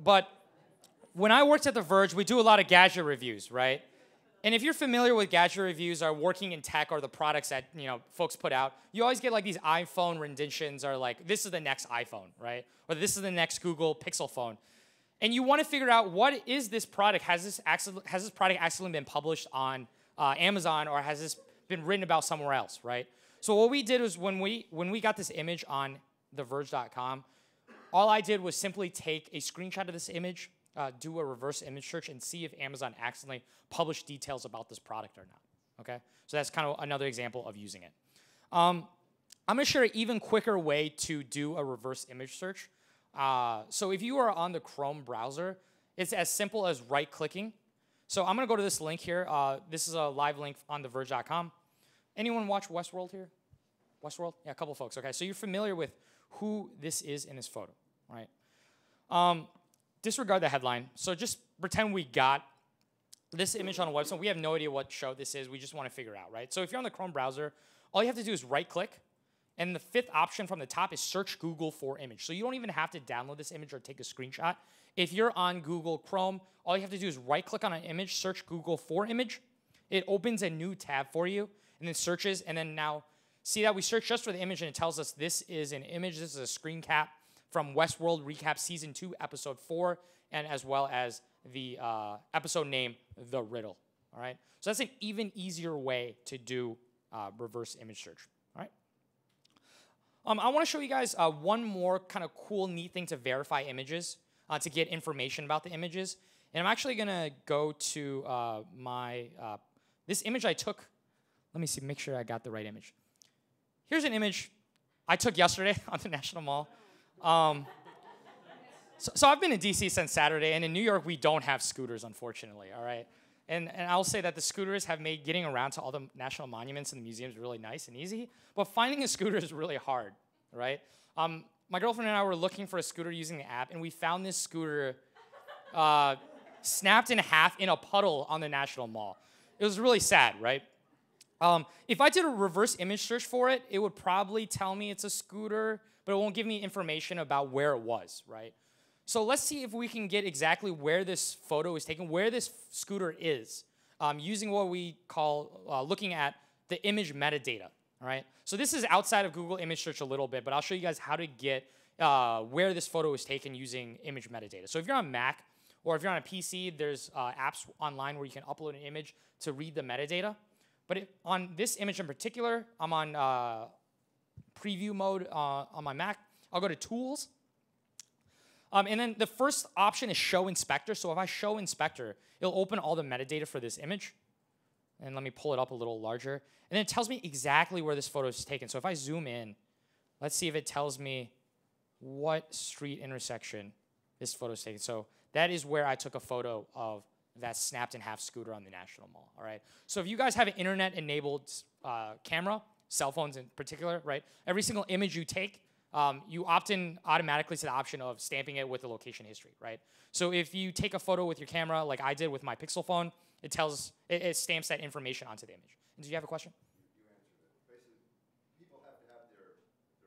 But when I worked at The Verge, we do a lot of gadget reviews, right? And if you're familiar with gadget reviews or working in tech or the products that folks put out, you always get like these iPhone renditions or like, this is the next iPhone, right? Or this is the next Google Pixel phone. And you want to figure out, what is this product? Has this product actually been published on Amazon, or has this been written about somewhere else, right? So what we did was when we got this image on theverge.com, all I did was simply take a screenshot of this image, do a reverse image search, and see if Amazon accidentally published details about this product or not, okay? So that's kind of another example of using it. I'm going to share an even quicker way to do a reverse image search. So if you are on the Chrome browser, it's as simple as right-clicking. So I'm going to go to this link here. This is a live link on theverge.com. Anyone watch Westworld here? Westworld? Yeah, a couple folks. Okay, so you're familiar with who this is in this photo, right? Disregard the headline. So just pretend we got this image on a website. We have no idea what show this is. We just want to figure out, right? So if you're on the Chrome browser, all you have to do is right-click, And the fifth option from the top is search Google for image. So you don't even have to download this image or take a screenshot. If you're on Google Chrome, all you have to do is right-click on an image, search Google for image. It opens a new tab for you, and then searches, and then now see that we search just for the image, and it tells us this is an image. This is a screen cap from Westworld Recap Season 2, Episode 4, and as well as the episode name, The Riddle. All right? So that's an even easier way to do reverse image search. All right? I want to show you guys one more kind of cool, neat thing to verify images, to get information about the images. And I'm actually going to go to this image I took. Let me see, make sure I got the right image. Here's an image I took yesterday on the National Mall. So I've been in DC since Saturday, and in New York, we don't have scooters, unfortunately, all right? And I'll say that the scooters have made getting around to all the national monuments and the museums really nice and easy, but finding a scooter is really hard, right? My girlfriend and I were looking for a scooter using the app, and we found this scooter snapped in half in a puddle on the National Mall. It was really sad, right? If I did a reverse image search for it, it would probably tell me it's a scooter, but it won't give me information about where it was, right? So let's see if we can get exactly where this photo is taken, where this scooter is, using what we call looking at the image metadata, all right? So this is outside of Google image search a little bit, but I'll show you guys how to get where this photo is taken using image metadata. So if you're on Mac or if you're on a PC, there's apps online where you can upload an image to read the metadata. But on this image in particular, I'm on preview mode on my Mac. I'll go to Tools. And then the first option is Show Inspector. So if I show Inspector, it'll open all the metadata for this image. And let me pull it up a little larger. And then it tells me exactly where this photo is taken. So if I zoom in, let's see if it tells me what street intersection this photo is taken. So that is where I took a photo of that snapped in half scooter on the National Mall, all right? So if you guys have an internet-enabled camera, cell phones in particular, right? Every single image you take, you opt in automatically to the option of stamping it with the location history, right? So if you take a photo with your camera, like I did with my Pixel phone, it stamps that information onto the image. And do you have a question? You answered it. Basically, people have to have their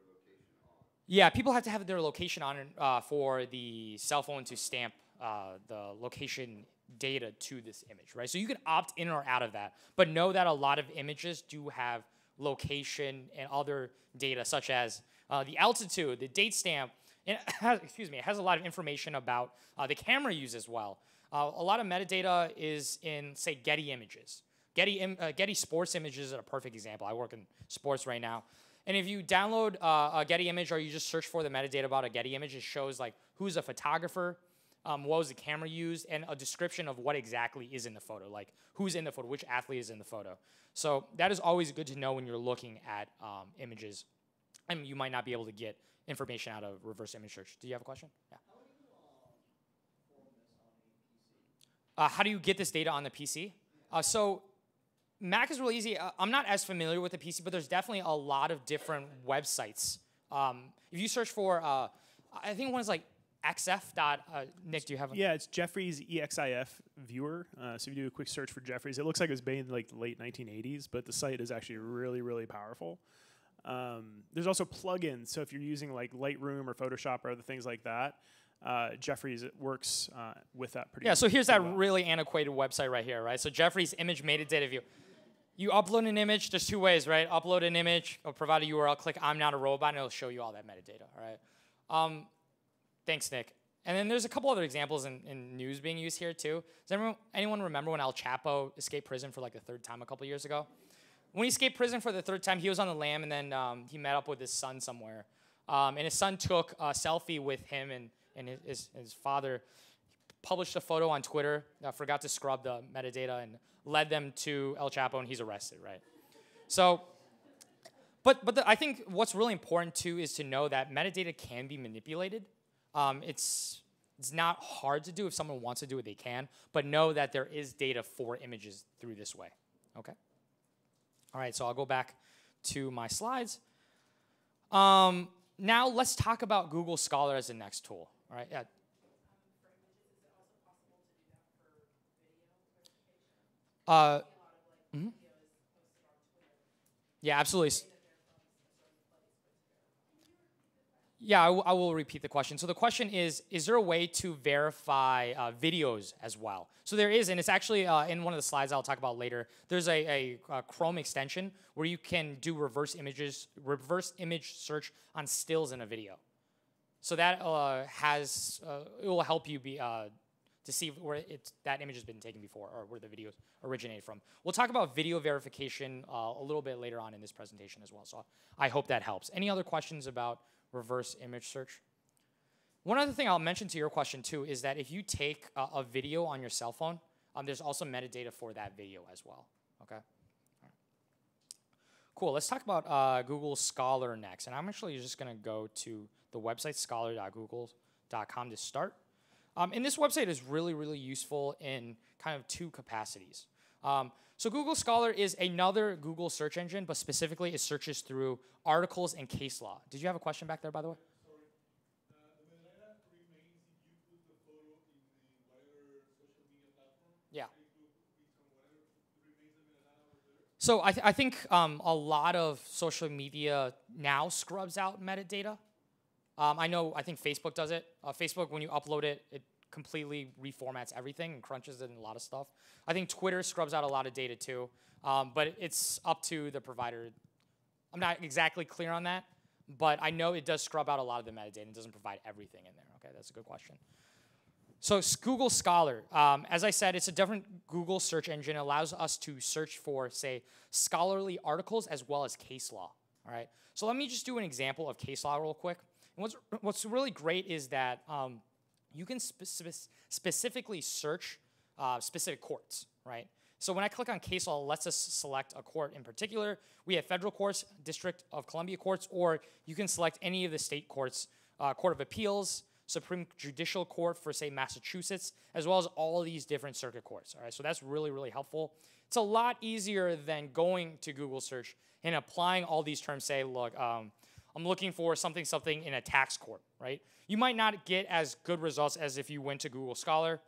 location on. Yeah, people have to have their location on for the cell phone to stamp the location data to this image, right? So you can opt in or out of that, but know that a lot of images do have location and other data, such as the altitude, the date stamp, and it has a lot of information about the camera use as well. A lot of metadata is in, say, Getty images. Getty sports images are a perfect example. I work in sports right now. And if you download a Getty image or you just search for the metadata about a Getty image, it shows like who's a photographer, what was the camera used, and a description of what exactly is in the photo, like who's in the photo, which athlete is in the photo. So that is always good to know when you're looking at images. And you might not be able to get information out of reverse image search. Do you have a question? Yeah. How do you form this on a PC? How do you get this data on the PC? So Mac is really easy. I'm not as familiar with the PC, but there's definitely a lot of different websites. If you search for, I think one is like XF. Nick, do you have a? Yeah, it's Jeffrey's EXIF viewer. So if you do a quick search for Jeffrey's, it looks like it was made in like the late 1980s, but the site is actually really, really powerful. There's also plugins. So if you're using like Lightroom or Photoshop or other things like that, Jeffrey's works with that pretty. Yeah. So here's that well. really antiquated website right here, right? So Jeffrey's image metadata view. You upload an image. There's two ways, right? Upload an image, or provide a URL. Click "I'm not a robot," and it'll show you all that metadata. All right. Thanks, Nick. And then there's a couple other examples in news being used here too. Does anyone remember when El Chapo escaped prison for like the third time a couple years ago? When he escaped prison for the third time, he was on the lam, and then he met up with his son somewhere. And his son took a selfie with him and his father, published a photo on Twitter, forgot to scrub the metadata, and led them to El Chapo, and he's arrested, right? So, I think what's really important, too, is to know that metadata can be manipulated. It's not hard to do. If someone wants to do it, they can. But know that there is data for images through this way, okay? All right, so I'll go back to my slides. Now let's talk about Google Scholar as the next tool. All right, yeah. Yeah, absolutely. Yeah, I will repeat the question. So the question is there a way to verify videos as well? So there is, and it's actually in one of the slides I'll talk about later. There's a Chrome extension where you can do reverse image search on stills in a video. So that it will help you to see where that image has been taken before or where the video originated from. We'll talk about video verification a little bit later on in this presentation as well. So I hope that helps. Any other questions about reverse image search? One other thing I'll mention to your question too is that if you take a video on your cell phone, there's also metadata for that video as well. Okay. All right. Cool. Let's talk about Google Scholar next, and I'm actually just going to go to the website scholar.google.com to start. And this website is really, really useful in kind of two capacities. So Google Scholar is another Google search engine, but specifically it searches through articles and case law. Did you have a question back there, by the way? Sorry. The metadata remains if you put the photo in whatever social media platform. Yeah. Facebook, Instagram, whatever. It remains the metadata over there. So I think a lot of social media now scrubs out metadata. I think Facebook does it. Facebook, when you upload it, it completely reformats everything and crunches it in a lot of stuff. I think Twitter scrubs out a lot of data too, but it's up to the provider. I'm not exactly clear on that, but I know it does scrub out a lot of the metadata and doesn't provide everything in there. Okay, that's a good question. So Google Scholar, as I said, it's a different Google search engine. It allows us to search for, say, scholarly articles as well as case law. All right. So let me just do an example of case law real quick. And what's really great is that you can specifically search specific courts, right? So when I click on case law, it lets us select a court in particular. We have federal courts, District of Columbia courts, or you can select any of the state courts, Court of Appeals, Supreme Judicial Court for, say, Massachusetts, as well as all of these different circuit courts, all right? So that's really, really helpful. It's a lot easier than going to Google search and applying all these terms, say, look, I'm looking for something in a tax court, right? You might not get as good results as if you went to Google Scholar,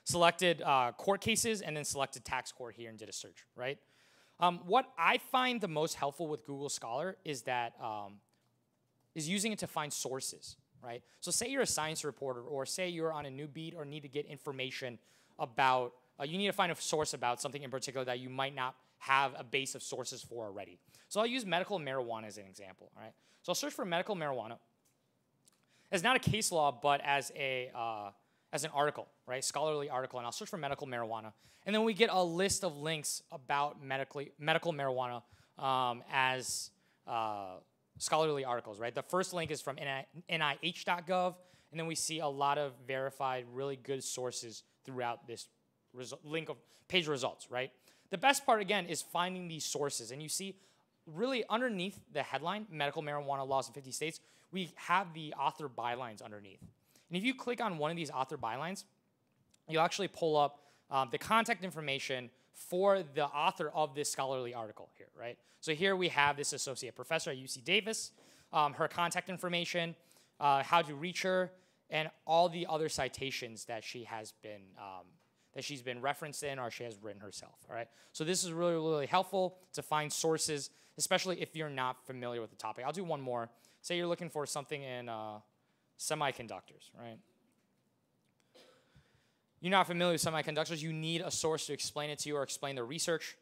selected court cases, and then selected tax court here and did a search, right? What I find the most helpful with Google Scholar is that is using it to find sources, right? So say you're a science reporter, or say you're on a new beat or need to get information about, you need to find a source about something in particular that you might not have a base of sources for already. So I'll use medical marijuana as an example, all right? So I'll search for medical marijuana as not a case law, but as an article, right? Scholarly article, and I'll search for medical marijuana. And then we get a list of links about medical marijuana as scholarly articles, right? The first link is from NIH.gov, and then we see a lot of verified, really good sources throughout this link of page results, right? The best part, again, is finding these sources. And you see really underneath the headline, medical marijuana laws in 50 states, we have the author bylines underneath. And if you click on one of these author bylines, you'll actually pull up the contact information for the author of this scholarly article here, right? So here we have this associate professor at UC Davis, her contact information, how to reach her, and all the other citations that she has been that she's been referenced in or she has written herself, all right? So this is really, really helpful to find sources, especially if you're not familiar with the topic. I'll do one more. Say you're looking for something in semiconductors, right? You're not familiar with semiconductors, you need a source to explain it to you or explain the research.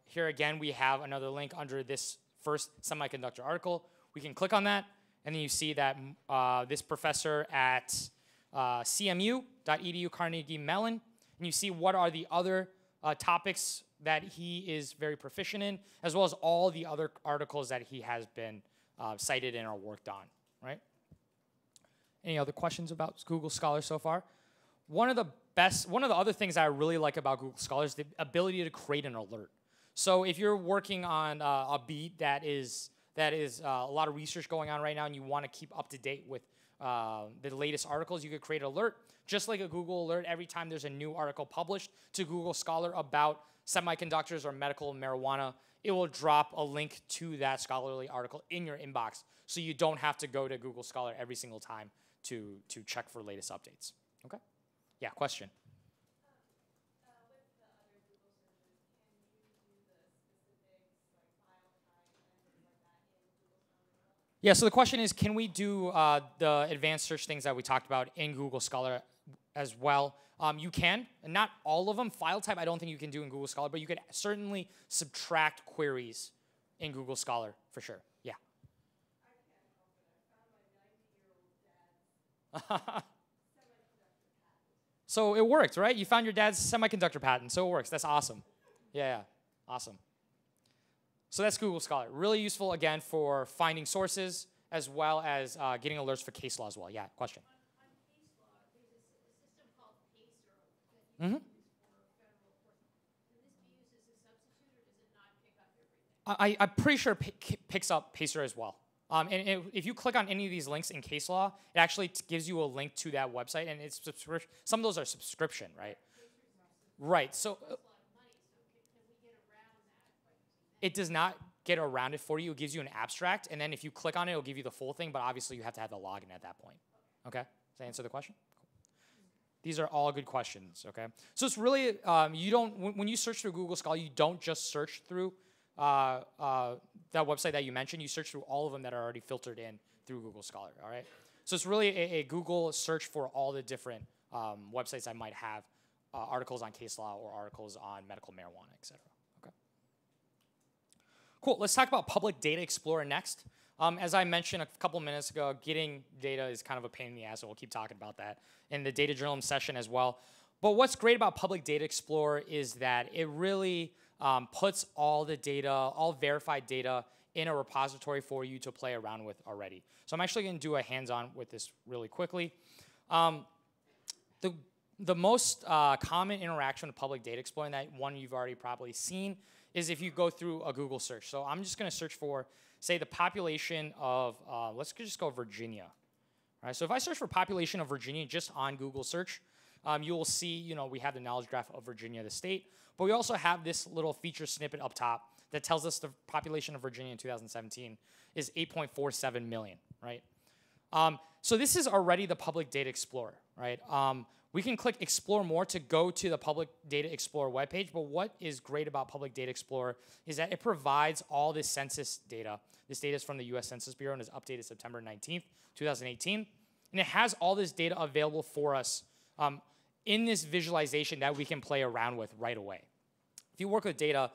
Here again, we have another link under this first semiconductor article. We can click on that, and then you see that this professor at cmu.edu Carnegie Mellon, and you see what are the other topics that he is very proficient in, as well as all the other articles that he has been cited in or worked on, right? Any other questions about Google Scholar so far? One of the other things I really like about Google Scholar is the ability to create an alert. So if you're working on a beat that is a lot of research going on right now and you want to keep up to date with the latest articles, you could create an alert, just like a Google alert every time there's a new article published to Google Scholar about semiconductors or medical marijuana. It will drop a link to that scholarly article in your inbox, so you don't have to go to Google Scholar every single time to check for latest updates. Okay? Yeah, question. With the other Google searches, can you do the specifics like file type and things like that in Google Scholar as well? Yeah, so the question is, can we do the advanced search things that we talked about in Google Scholar as well? You can, and not all of them. File type, I don't think you can do in Google Scholar, but you could certainly subtract queries in Google Scholar for sure. Yeah. I can't help it. I found my 90-year-old dad's semiconductor patent. So it worked, right? You found your dad's semiconductor patent, so it works. That's awesome. Yeah, awesome. So that's Google Scholar. Really useful, again, for finding sources as well as getting alerts for case law as well. Yeah, question? On case law, there's a system called PACER that you use for federal enforcement. Can this be used as a substitute, or does it not pick up everything? I'm pretty sure it picks up PACER as well. And if you click on any of these links in case law, it actually gives you a link to that website, and it's some of those are subscription, right? Right. So it does not get around it for you. It gives you an abstract, and then if you click on it, it'll give you the full thing, but obviously you have to have the login at that point. Okay? Does that answer the question? Cool. These are all good questions, okay? So it's really, you don't, when you search through Google Scholar, you don't just search through that website that you mentioned. You search through all of them that are already filtered in through Google Scholar, all right? So it's really a Google search for all the different websites that might have articles on case law or articles on medical marijuana, et cetera. Cool, let's talk about Public Data Explorer next. As I mentioned a couple minutes ago, getting data is kind of a pain in the ass, and we'll keep talking about that in the data journalism session as well. But what's great about Public Data Explorer is that it really puts all the data, all verified data, in a repository for you to play around with already. So I'm actually going to do a hands-on with this really quickly. The most common interaction with Public Data Explorer, and that one you've already probably seen, is if you go through a Google search. So I'm just going to search for, say, the population of, let's just go Virginia. All right, so if I search for population of Virginia just on Google search, you will see, we have the knowledge graph of Virginia, the state, but we also have this little feature snippet up top that tells us the population of Virginia in 2017 is 8.47 million, right? So this is already the Public Data Explorer, right? We can click Explore More to go to the Public Data Explorer webpage, but what is great about Public Data Explorer is that it provides all this census data. This data is from the US Census Bureau and is updated September 19th, 2018. And it has all this data available for us in this visualization that we can play around with right away. If you work with data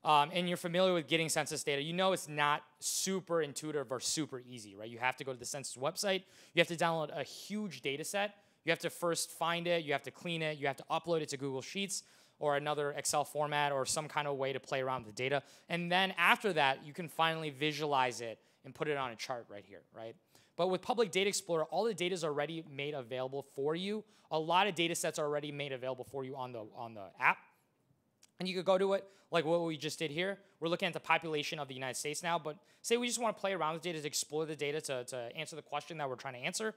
and you're familiar with getting census data, you know it's not super intuitive or super easy, right? You have to go to the census website. You have to download a huge data set. You have to first find it, you have to clean it, you have to upload it to Google Sheets or another Excel format or some kind of way to play around with the data. And then after that, you can finally visualize it and put it on a chart right here, right? But with Public Data Explorer, all the data is already made available for you. A lot of data sets are already made available for you on the app. And you could go to it like what we just did here. We're looking at the population of the United States now, but say we just want to play around with data to explore the data to answer the question that we're trying to answer.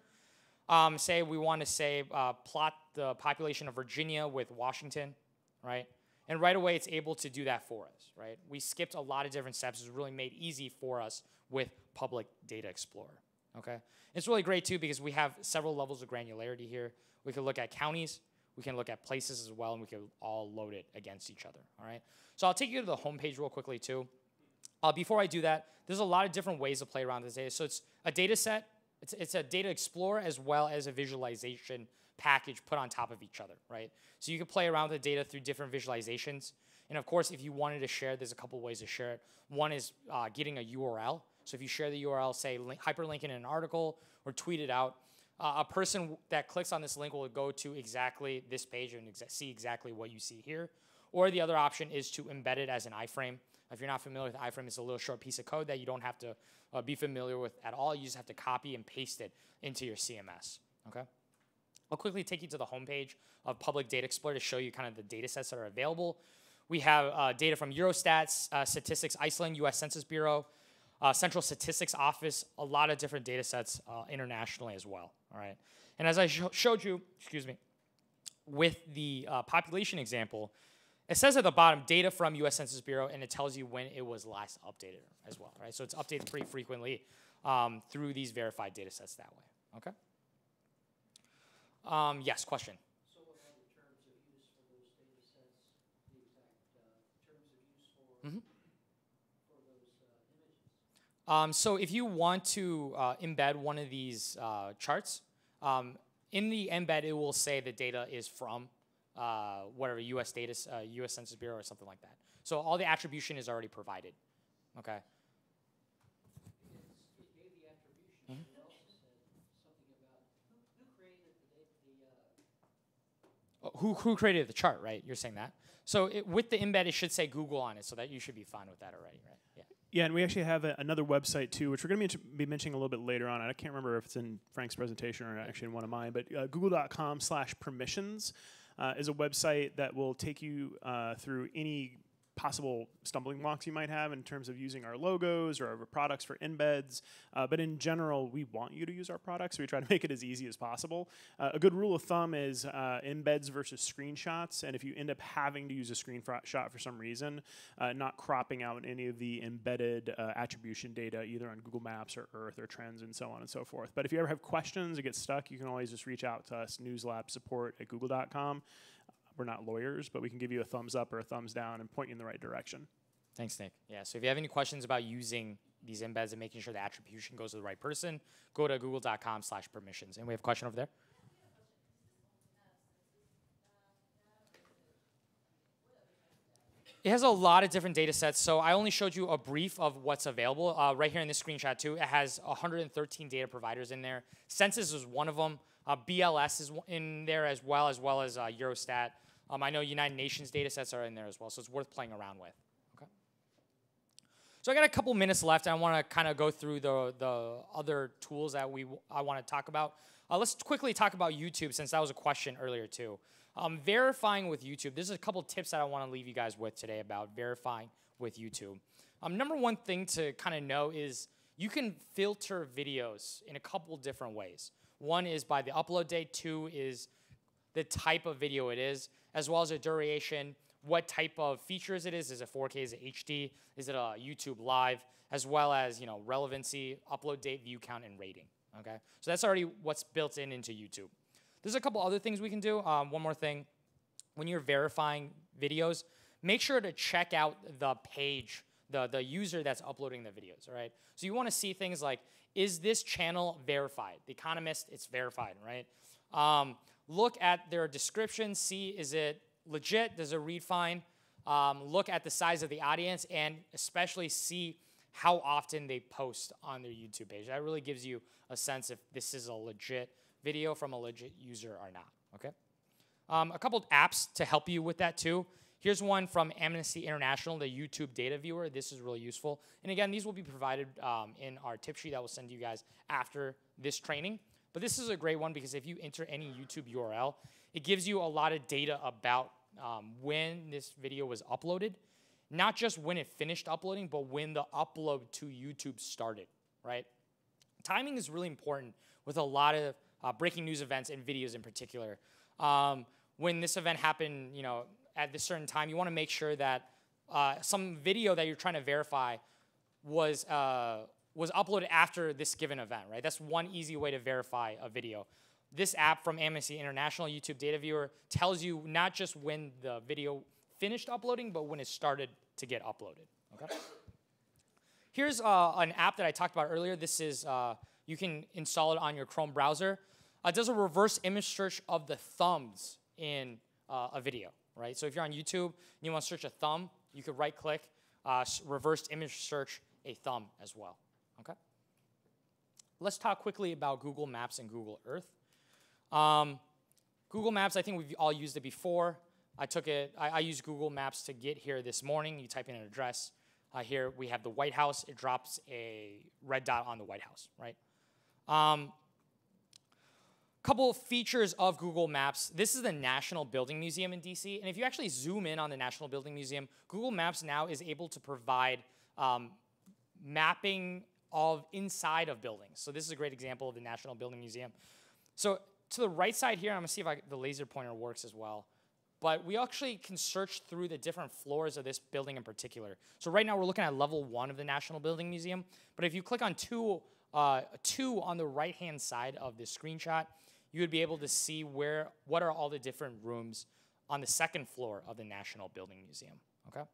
Say we want to plot the population of Virginia with Washington, right? And right away, it's able to do that for us, right? We skipped a lot of different steps. It was really made easy for us with Public Data Explorer, okay? It's really great, too, because we have several levels of granularity here. We can look at counties. We can look at places as well, and we can all load it against each other, all right? So I'll take you to the homepage real quickly, too. Before I do that, there's a lot of different ways to play around this data. So it's a data set. It's a data explorer as well as a visualization package put on top of each other, right? So you can play around with the data through different visualizations. And of course, if you wanted to share, there's a couple ways to share it. One is getting a URL. So if you share the URL, say hyperlink in an article or tweet it out, a person that clicks on this link will go to exactly this page and see exactly what you see here. Or the other option is to embed it as an iframe. If you're not familiar with iframe, it's a little short piece of code that you don't have to be familiar with at all. You just have to copy and paste it into your CMS, okay? I'll quickly take you to the homepage of Public Data Explorer to show you kind of the data sets that are available. We have data from Eurostat, Statistics Iceland, US Census Bureau, Central Statistics Office, a lot of different data sets internationally as well, all right? And as I showed you, with the population example, it says at the bottom, data from US Census Bureau, and it tells you when it was last updated as well, right? So it's updated pretty frequently through these verified data sets that way, okay? Yes, question? So what are the terms of use for those data sets, the exact terms of use for, for those images? So if you want to embed one of these charts, in the embed it will say the data is from whatever U.S. U.S. Census Bureau or something like that. So all the attribution is already provided. Okay. It gave the attribution, but it also said something about who created Who created the chart, right? You're saying that. So with the embed, it should say Google on it, so that you should be fine with that already, right? Yeah. Yeah, and we actually have another website too, which we're going to be mentioning a little bit later on. I can't remember if it's in Frank's presentation or actually in one of mine, but google.com/permissions is a website that will take you through any possible stumbling blocks you might have in terms of using our logos or our products for embeds. But in general, we want you to use our products, so we try to make it as easy as possible. A good rule of thumb is embeds versus screenshots, and if you end up having to use a screenshot for some reason, not cropping out any of the embedded attribution data either on Google Maps or Earth or Trends and so on and so forth. But if you ever have questions or get stuck, you can always just reach out to us, newslabsupport@google.com. We're not lawyers, but we can give you a thumbs up or a thumbs down and point you in the right direction. Thanks, Nick. Yeah, so if you have any questions about using these embeds and making sure the attribution goes to the right person, go to google.com/permissions. And we have a question over there. It has a lot of different data sets, so I only showed you a brief of what's available. Right here in this screenshot, too, it has 113 data providers in there. Census is one of them. BLS is in there as well as Eurostat. I know United Nations data sets are in there as well, so it's worth playing around with. Okay. So I got a couple minutes left, and I want to kind of go through the other tools that I want to talk about. Let's quickly talk about YouTube, since that was a question earlier, too. Verifying with YouTube. There's a couple tips that I want to leave you guys with today about verifying with YouTube. Number one thing to kind of know is you can filter videos in a couple different ways. One is by the upload date. Two is the type of video it is, as well as a duration, what type of features it is. Is it 4K? Is it HD? Is it a YouTube Live? As well as, relevancy, upload date, view count, and rating. Okay, so that's already what's built into YouTube. There's a couple other things we can do. One more thing. When you're verifying videos, make sure to check out the page, the user that's uploading the videos, all right? So you want to see things like, is this channel verified? The Economist, it's verified, right? Look at their description, see, is it legit? Does it read fine? Look at the size of the audience, and especially see how often they post on their YouTube page. That really gives you a sense if this is a legit video from a legit user or not, okay? A couple of apps to help you with that too. Here's one from Amnesty International, the YouTube data viewer. This is really useful. And again, these will be provided in our tip sheet that we'll send you guys after this training. But this is a great one because if you enter any YouTube URL, it gives you a lot of data about when this video was uploaded, not just when it finished uploading, but when the upload to YouTube started, right? Timing is really important with a lot of breaking news events and videos in particular. When this event happened, at this certain time, you want to make sure that some video that you're trying to verify was uploaded after this given event, right? That's one easy way to verify a video. This app from Amnesty International, YouTube Data Viewer, tells you not just when the video finished uploading, but when it started to get uploaded, okay? Here's an app that I talked about earlier. This is, you can install it on your Chrome browser. It does a reverse image search of the thumbs in a video, right? So if you're on YouTube and you want to search a thumb, you could right-click, reverse image search a thumb as well, okay? Let's talk quickly about Google Maps and Google Earth. Google Maps, I think we've all used it before. I used Google Maps to get here this morning. You type in an address. Here we have the White House. It drops a red dot on the White House, right? Couple features of Google Maps. This is the National Building Museum in DC. And if you actually zoom in on the National Building Museum, Google Maps now is able to provide mapping of inside of buildings. So this is a great example of the National Building Museum. So to the right side here, I'm gonna see if the laser pointer works as well. But we actually can search through the different floors of this building in particular. So right now we're looking at level 1 of the National Building Museum. But if you click on two on the right-hand side of this screenshot, you would be able to see what are all the different rooms on the second floor of the National Building Museum, okay?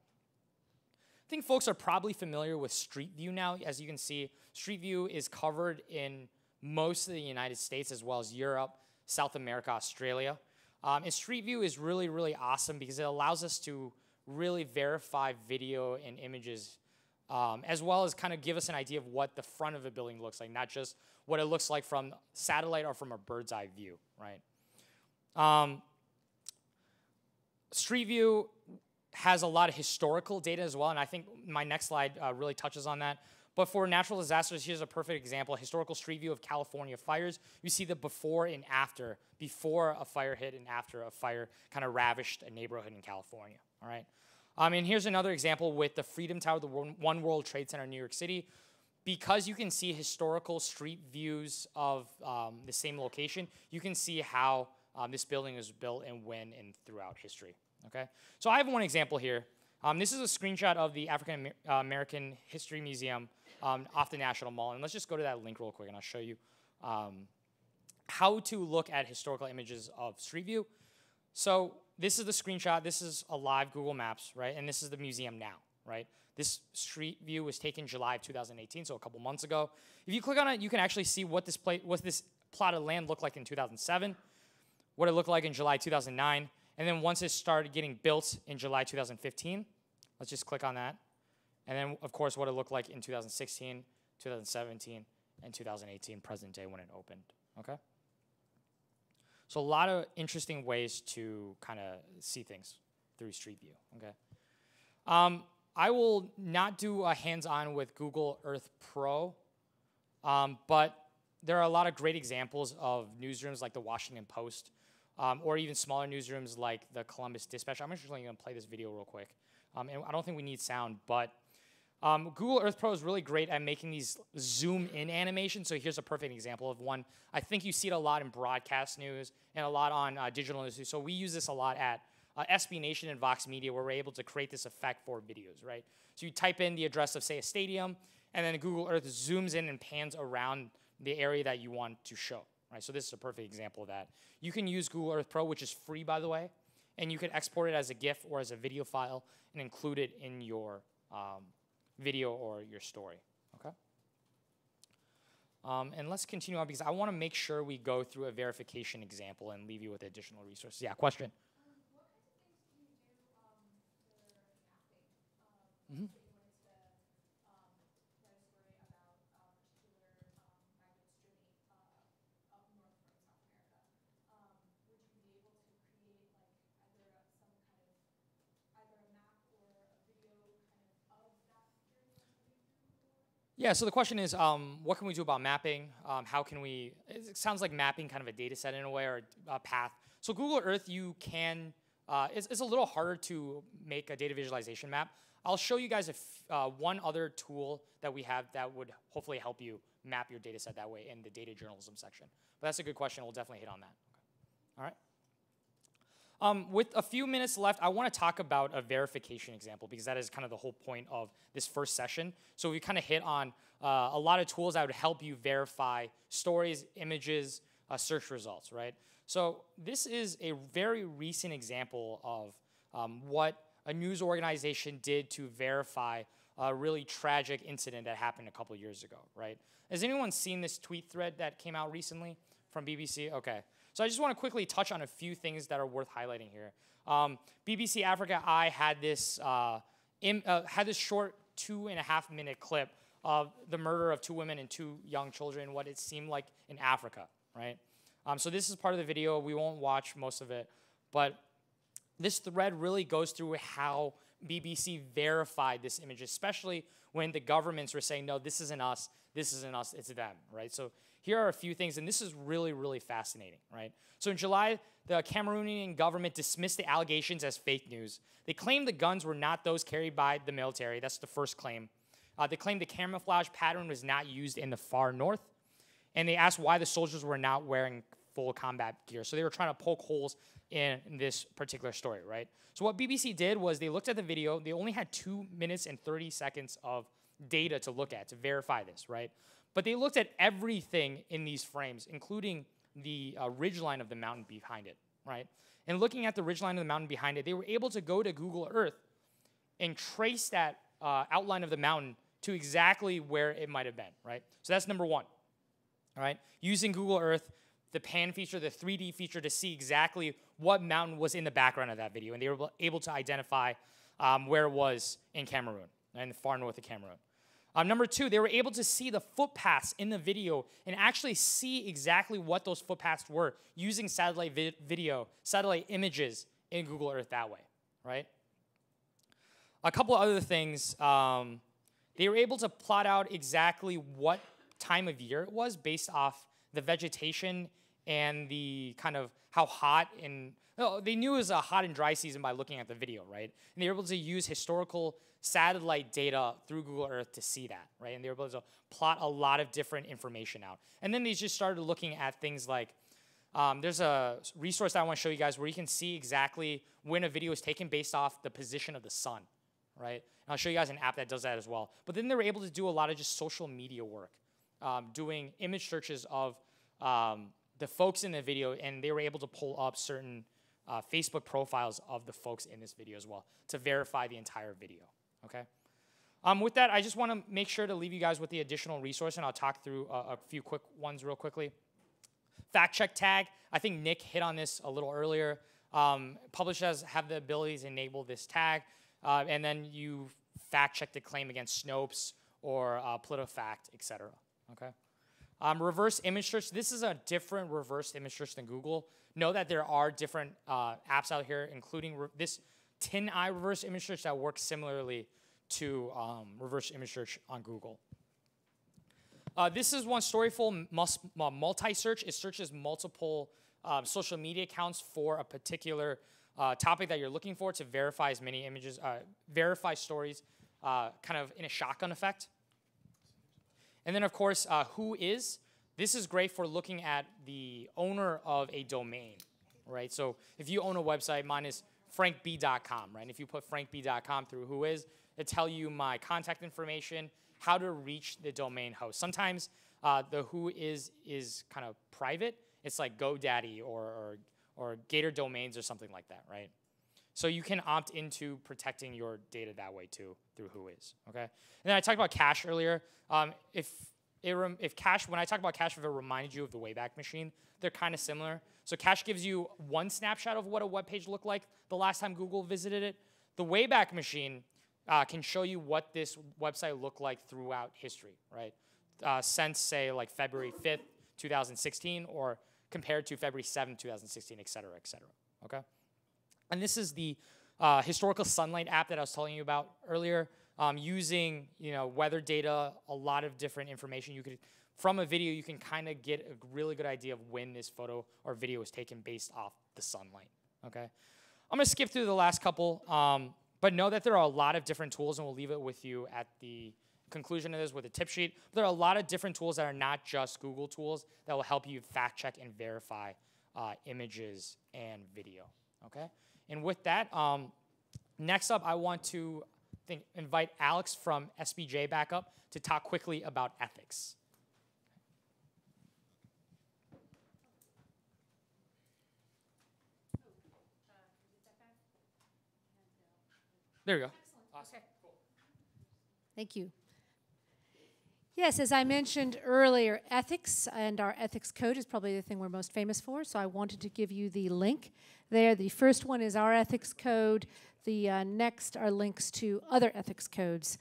I think folks are probably familiar with Street View now. As you can see, Street View is covered in most of the United States as well as Europe, South America, Australia. And Street View is really, really awesome because it allows us to really verify video and images as well as kind of give us an idea of what the front of a building looks like, not just what it looks like from satellite or from a bird's eye view, right? Street View has a lot of historical data as well, and I think my next slide really touches on that. But for natural disasters, here's a perfect example, a historical street view of California fires. You see the before and after, before a fire hit and after a fire kind of ravished a neighborhood in California, all right? And here's another example with the Freedom Tower, the One World Trade Center in New York City. Because you can see historical street views of the same location, you can see how this building was built and when and throughout history, okay? So I have one example here. This is a screenshot of the African American History Museum off the National Mall. And let's just go to that link real quick, and I'll show you how to look at historical images of Street View. So this is the screenshot. This is a live Google Maps, right? And this is the museum now, right? This Street View was taken July of 2018, so a couple months ago. If you click on it, you can actually see what this plot of land looked like in 2007, what it looked like in July 2009, and then once it started getting built in July 2015, let's just click on that. And then, of course, what it looked like in 2016, 2017, and 2018, present day when it opened, okay? So a lot of interesting ways to kind of see things through Street View, okay? I will not do a hands-on with Google Earth Pro, but there are a lot of great examples of newsrooms like the Washington Post, or even smaller newsrooms like the Columbus Dispatch. I'm actually going to play this video real quick. And I don't think we need sound, but Google Earth Pro is really great at making these zoom in animations. So here's a perfect example of one. I think you see it a lot in broadcast news and a lot on digital news. So we use this a lot at SB Nation and Vox Media, where we're able to create this effect for videos, right? So you type in the address of, say, a stadium, and then Google Earth zooms in and pans around the area that you want to show, right? So this is a perfect example of that. You can use Google Earth Pro, which is free, by the way, and you can export it as a GIF or as a video file and include it in your video or your story, okay? And let's continue on because I want to make sure we go through a verification example and leave you with additional resources. Yeah, question? What kinds of things do you do for mapping? Mm-hmm. Say you wanted to write a story about a particular magnet streaming up north from South America. Would you be able to create like either some kind of either a map or a video kind of that journey or something? Yeah, so the question is, what can we do about mapping? How can we, it sounds like mapping kind of a data set in a way or a path. So Google Earth, you can, it's a little harder to make a data visualization map. I'll show you guys one other tool that we have that would hopefully help you map your data set that way in the data journalism section. But that's a good question. We'll definitely hit on that. Okay. All right. With a few minutes left, I want to talk about a verification example because that is kind of the whole point of this first session. So we kind of hit on a lot of tools that would help you verify stories, images, search results, right? So this is a very recent example of what a news organization did to verify a really tragic incident that happened a couple of years ago, right? Has anyone seen this tweet thread that came out recently from BBC? Okay. So I just want to quickly touch on a few things that are worth highlighting here. BBC Africa Eye had this short 2.5-minute clip of the murder of 2 women and 2 young children, what it seemed like in Africa, right? So this is part of the video. We won't watch most of it, but this thread really goes through how BBC verified this image, especially when the governments were saying, no, this isn't us, it's them, right? So here are a few things, and this is really, really fascinating, right? So in July, the Cameroonian government dismissed the allegations as fake news. They claimed the guns were not those carried by the military. That's the first claim. They claimed the camouflage pattern was not used in the far north, and they asked why the soldiers were not wearing full combat gear. So they were trying to poke holes in this particular story, right? So what BBC did was they looked at the video. They only had 2 minutes and 30 seconds of data to look at to verify this, right? But they looked at everything in these frames, including the ridgeline of the mountain behind it, right? And looking at the ridgeline of the mountain behind it, they were able to go to Google Earth and trace that outline of the mountain to exactly where it might have been, right? So that's number one, all right? Using Google Earth, the pan feature, the 3D feature to see exactly what mountain was in the background of that video. And they were able to identify where it was in Cameroon, in the far north of Cameroon. Number two, they were able to see the footpaths in the video and actually see exactly what those footpaths were using satellite satellite images in Google Earth that way, right? A couple other things, they were able to plot out exactly what time of year it was based off the vegetation and the kind of how hot and, they knew it was a hot and dry season by looking at the video, right? And they were able to use historical satellite data through Google Earth to see that, right? And they were able to plot a lot of different information out. And then they just started looking at things like, there's a resource that I want to show you guys where you can see exactly when a video is taken based off the position of the sun, right? And I'll show you guys an app that does that as well. But then they were able to do a lot of just social media work, doing image searches of the folks in the video, and they were able to pull up certain Facebook profiles of the folks in this video as well to verify the entire video, okay? With that, I just want to make sure to leave you guys with the additional resource, and I'll talk through a few quick ones real quickly. Fact check tag, I think Nick hit on this a little earlier. Publishers have the ability to enable this tag, and then you fact check the claim against Snopes or PolitiFact, et cetera, okay? Reverse image search, this is a different reverse image search than Google. Know that there are different apps out here, including this TinEye reverse image search that works similarly to reverse image search on Google. This is one Storyful multi-search. It searches multiple social media accounts for a particular topic that you're looking for to verify as many images, verify stories kind of in a shotgun effect. And then, of course, who is? This is great for looking at the owner of a domain, right? So if you own a website, mine is frankb.com, right? And if you put frankb.com through who is, it tell you my contact information, how to reach the domain host. Sometimes the who is kind of private. It's like GoDaddy or Gator Domains or something like that, right? So you can opt into protecting your data that way too through who is, okay? And then I talked about cache earlier. If cache, when I talk about cache, if it reminded you of the Wayback Machine, they're kind of similar. So cache gives you one snapshot of what a web page looked like the last time Google visited it. The Wayback Machine can show you what this website looked like throughout history, right? Since, say, like February 5th, 2016, or compared to February 7th, 2016, et cetera, okay? And this is the historical sunlight app that I was telling you about earlier. Using weather data, a lot of different information. You could, from a video, you can kind of get a really good idea of when this photo or video was taken based off the sunlight, okay? I'm gonna skip through the last couple, but know that there are a lot of different tools, and we'll leave it with you at the conclusion of this with a tip sheet. There are a lot of different tools that are not just Google tools that will help you fact check and verify images and video, okay? And with that, next up, I want to invite Alex from SBJ back up to talk quickly about ethics. There we go. Awesome. Okay. Cool. Thank you. Yes, as I mentioned earlier, ethics and our ethics code is probably the thing we're most famous for, so I wanted to give you the link there. The first one is our ethics code. The next are links to other ethics codes.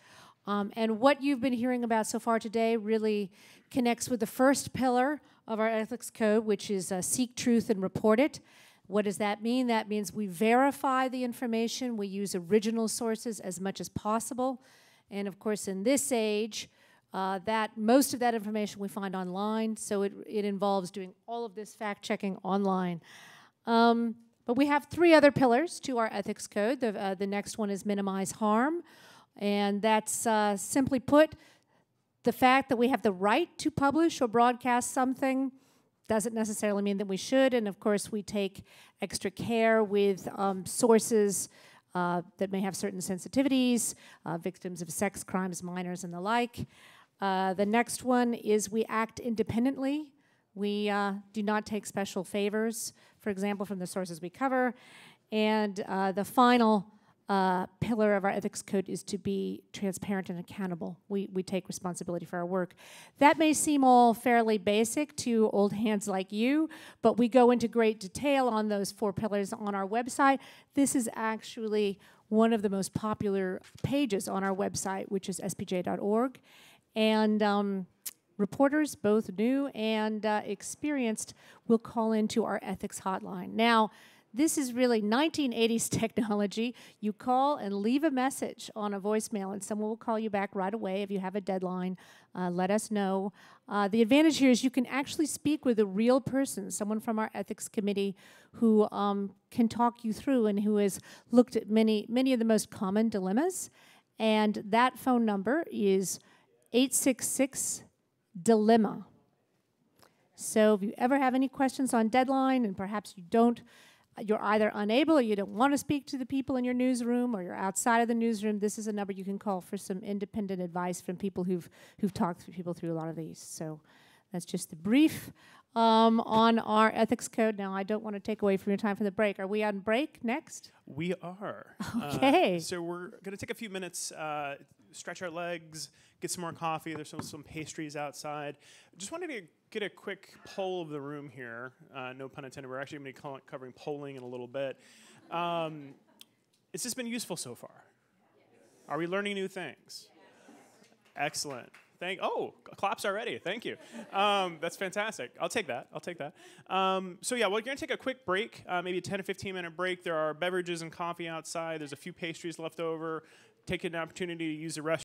And what you've been hearing about so far today really connects with the first pillar of our ethics code, which is seek truth and report it. What does that mean? That means we verify the information. We use original sources as much as possible. And of course, in this age, most of that information we find online, so it involves doing all of this fact-checking online. But we have three other pillars to our ethics code. The next one is minimize harm, and that's simply put, the fact that we have the right to publish or broadcast something doesn't necessarily mean that we should, and of course we take extra care with sources that may have certain sensitivities, victims of sex crimes, minors, and the like. The next one is we act independently. We do not take special favors, for example, from the sources we cover. And the final pillar of our ethics code is to be transparent and accountable. We take responsibility for our work. That may seem all fairly basic to old hands like you, but we go into great detail on those 4 pillars on our website. This is actually one of the most popular pages on our website, which is spj.org. And reporters, both new and experienced, will call into our ethics hotline. Now, this is really 1980s technology. You call and leave a message on a voicemail, and someone will call you back right away. If you have a deadline, let us know. The advantage here is you can actually speak with a real person, someone from our ethics committee who can talk you through and who has looked at many of the most common dilemmas. And that phone number is 866-DILEMMA. So if you ever have any questions on deadline and perhaps you're either unable or you don't want to speak to the people in your newsroom or you're outside of the newsroom, this is a number you can call for some independent advice from people who've talked to people through a lot of these. So that's just the brief on our ethics code. Now, I don't want to take away from your time for the break. Are we on break next? We are. Okay. So we're going to take a few minutes, stretch our legs, get some more coffee. There's some pastries outside. Just wanted to get a quick poll of the room here. No pun intended. We're actually going to be covering polling in a little bit. Has this been useful so far? Are we learning new things? Excellent. Claps already. Thank you. That's fantastic. I'll take that. So yeah, we're going to take a quick break, maybe a 10 or 15-minute break. There are beverages and coffee outside. There's a few pastries left over. Take an opportunity to use the restroom.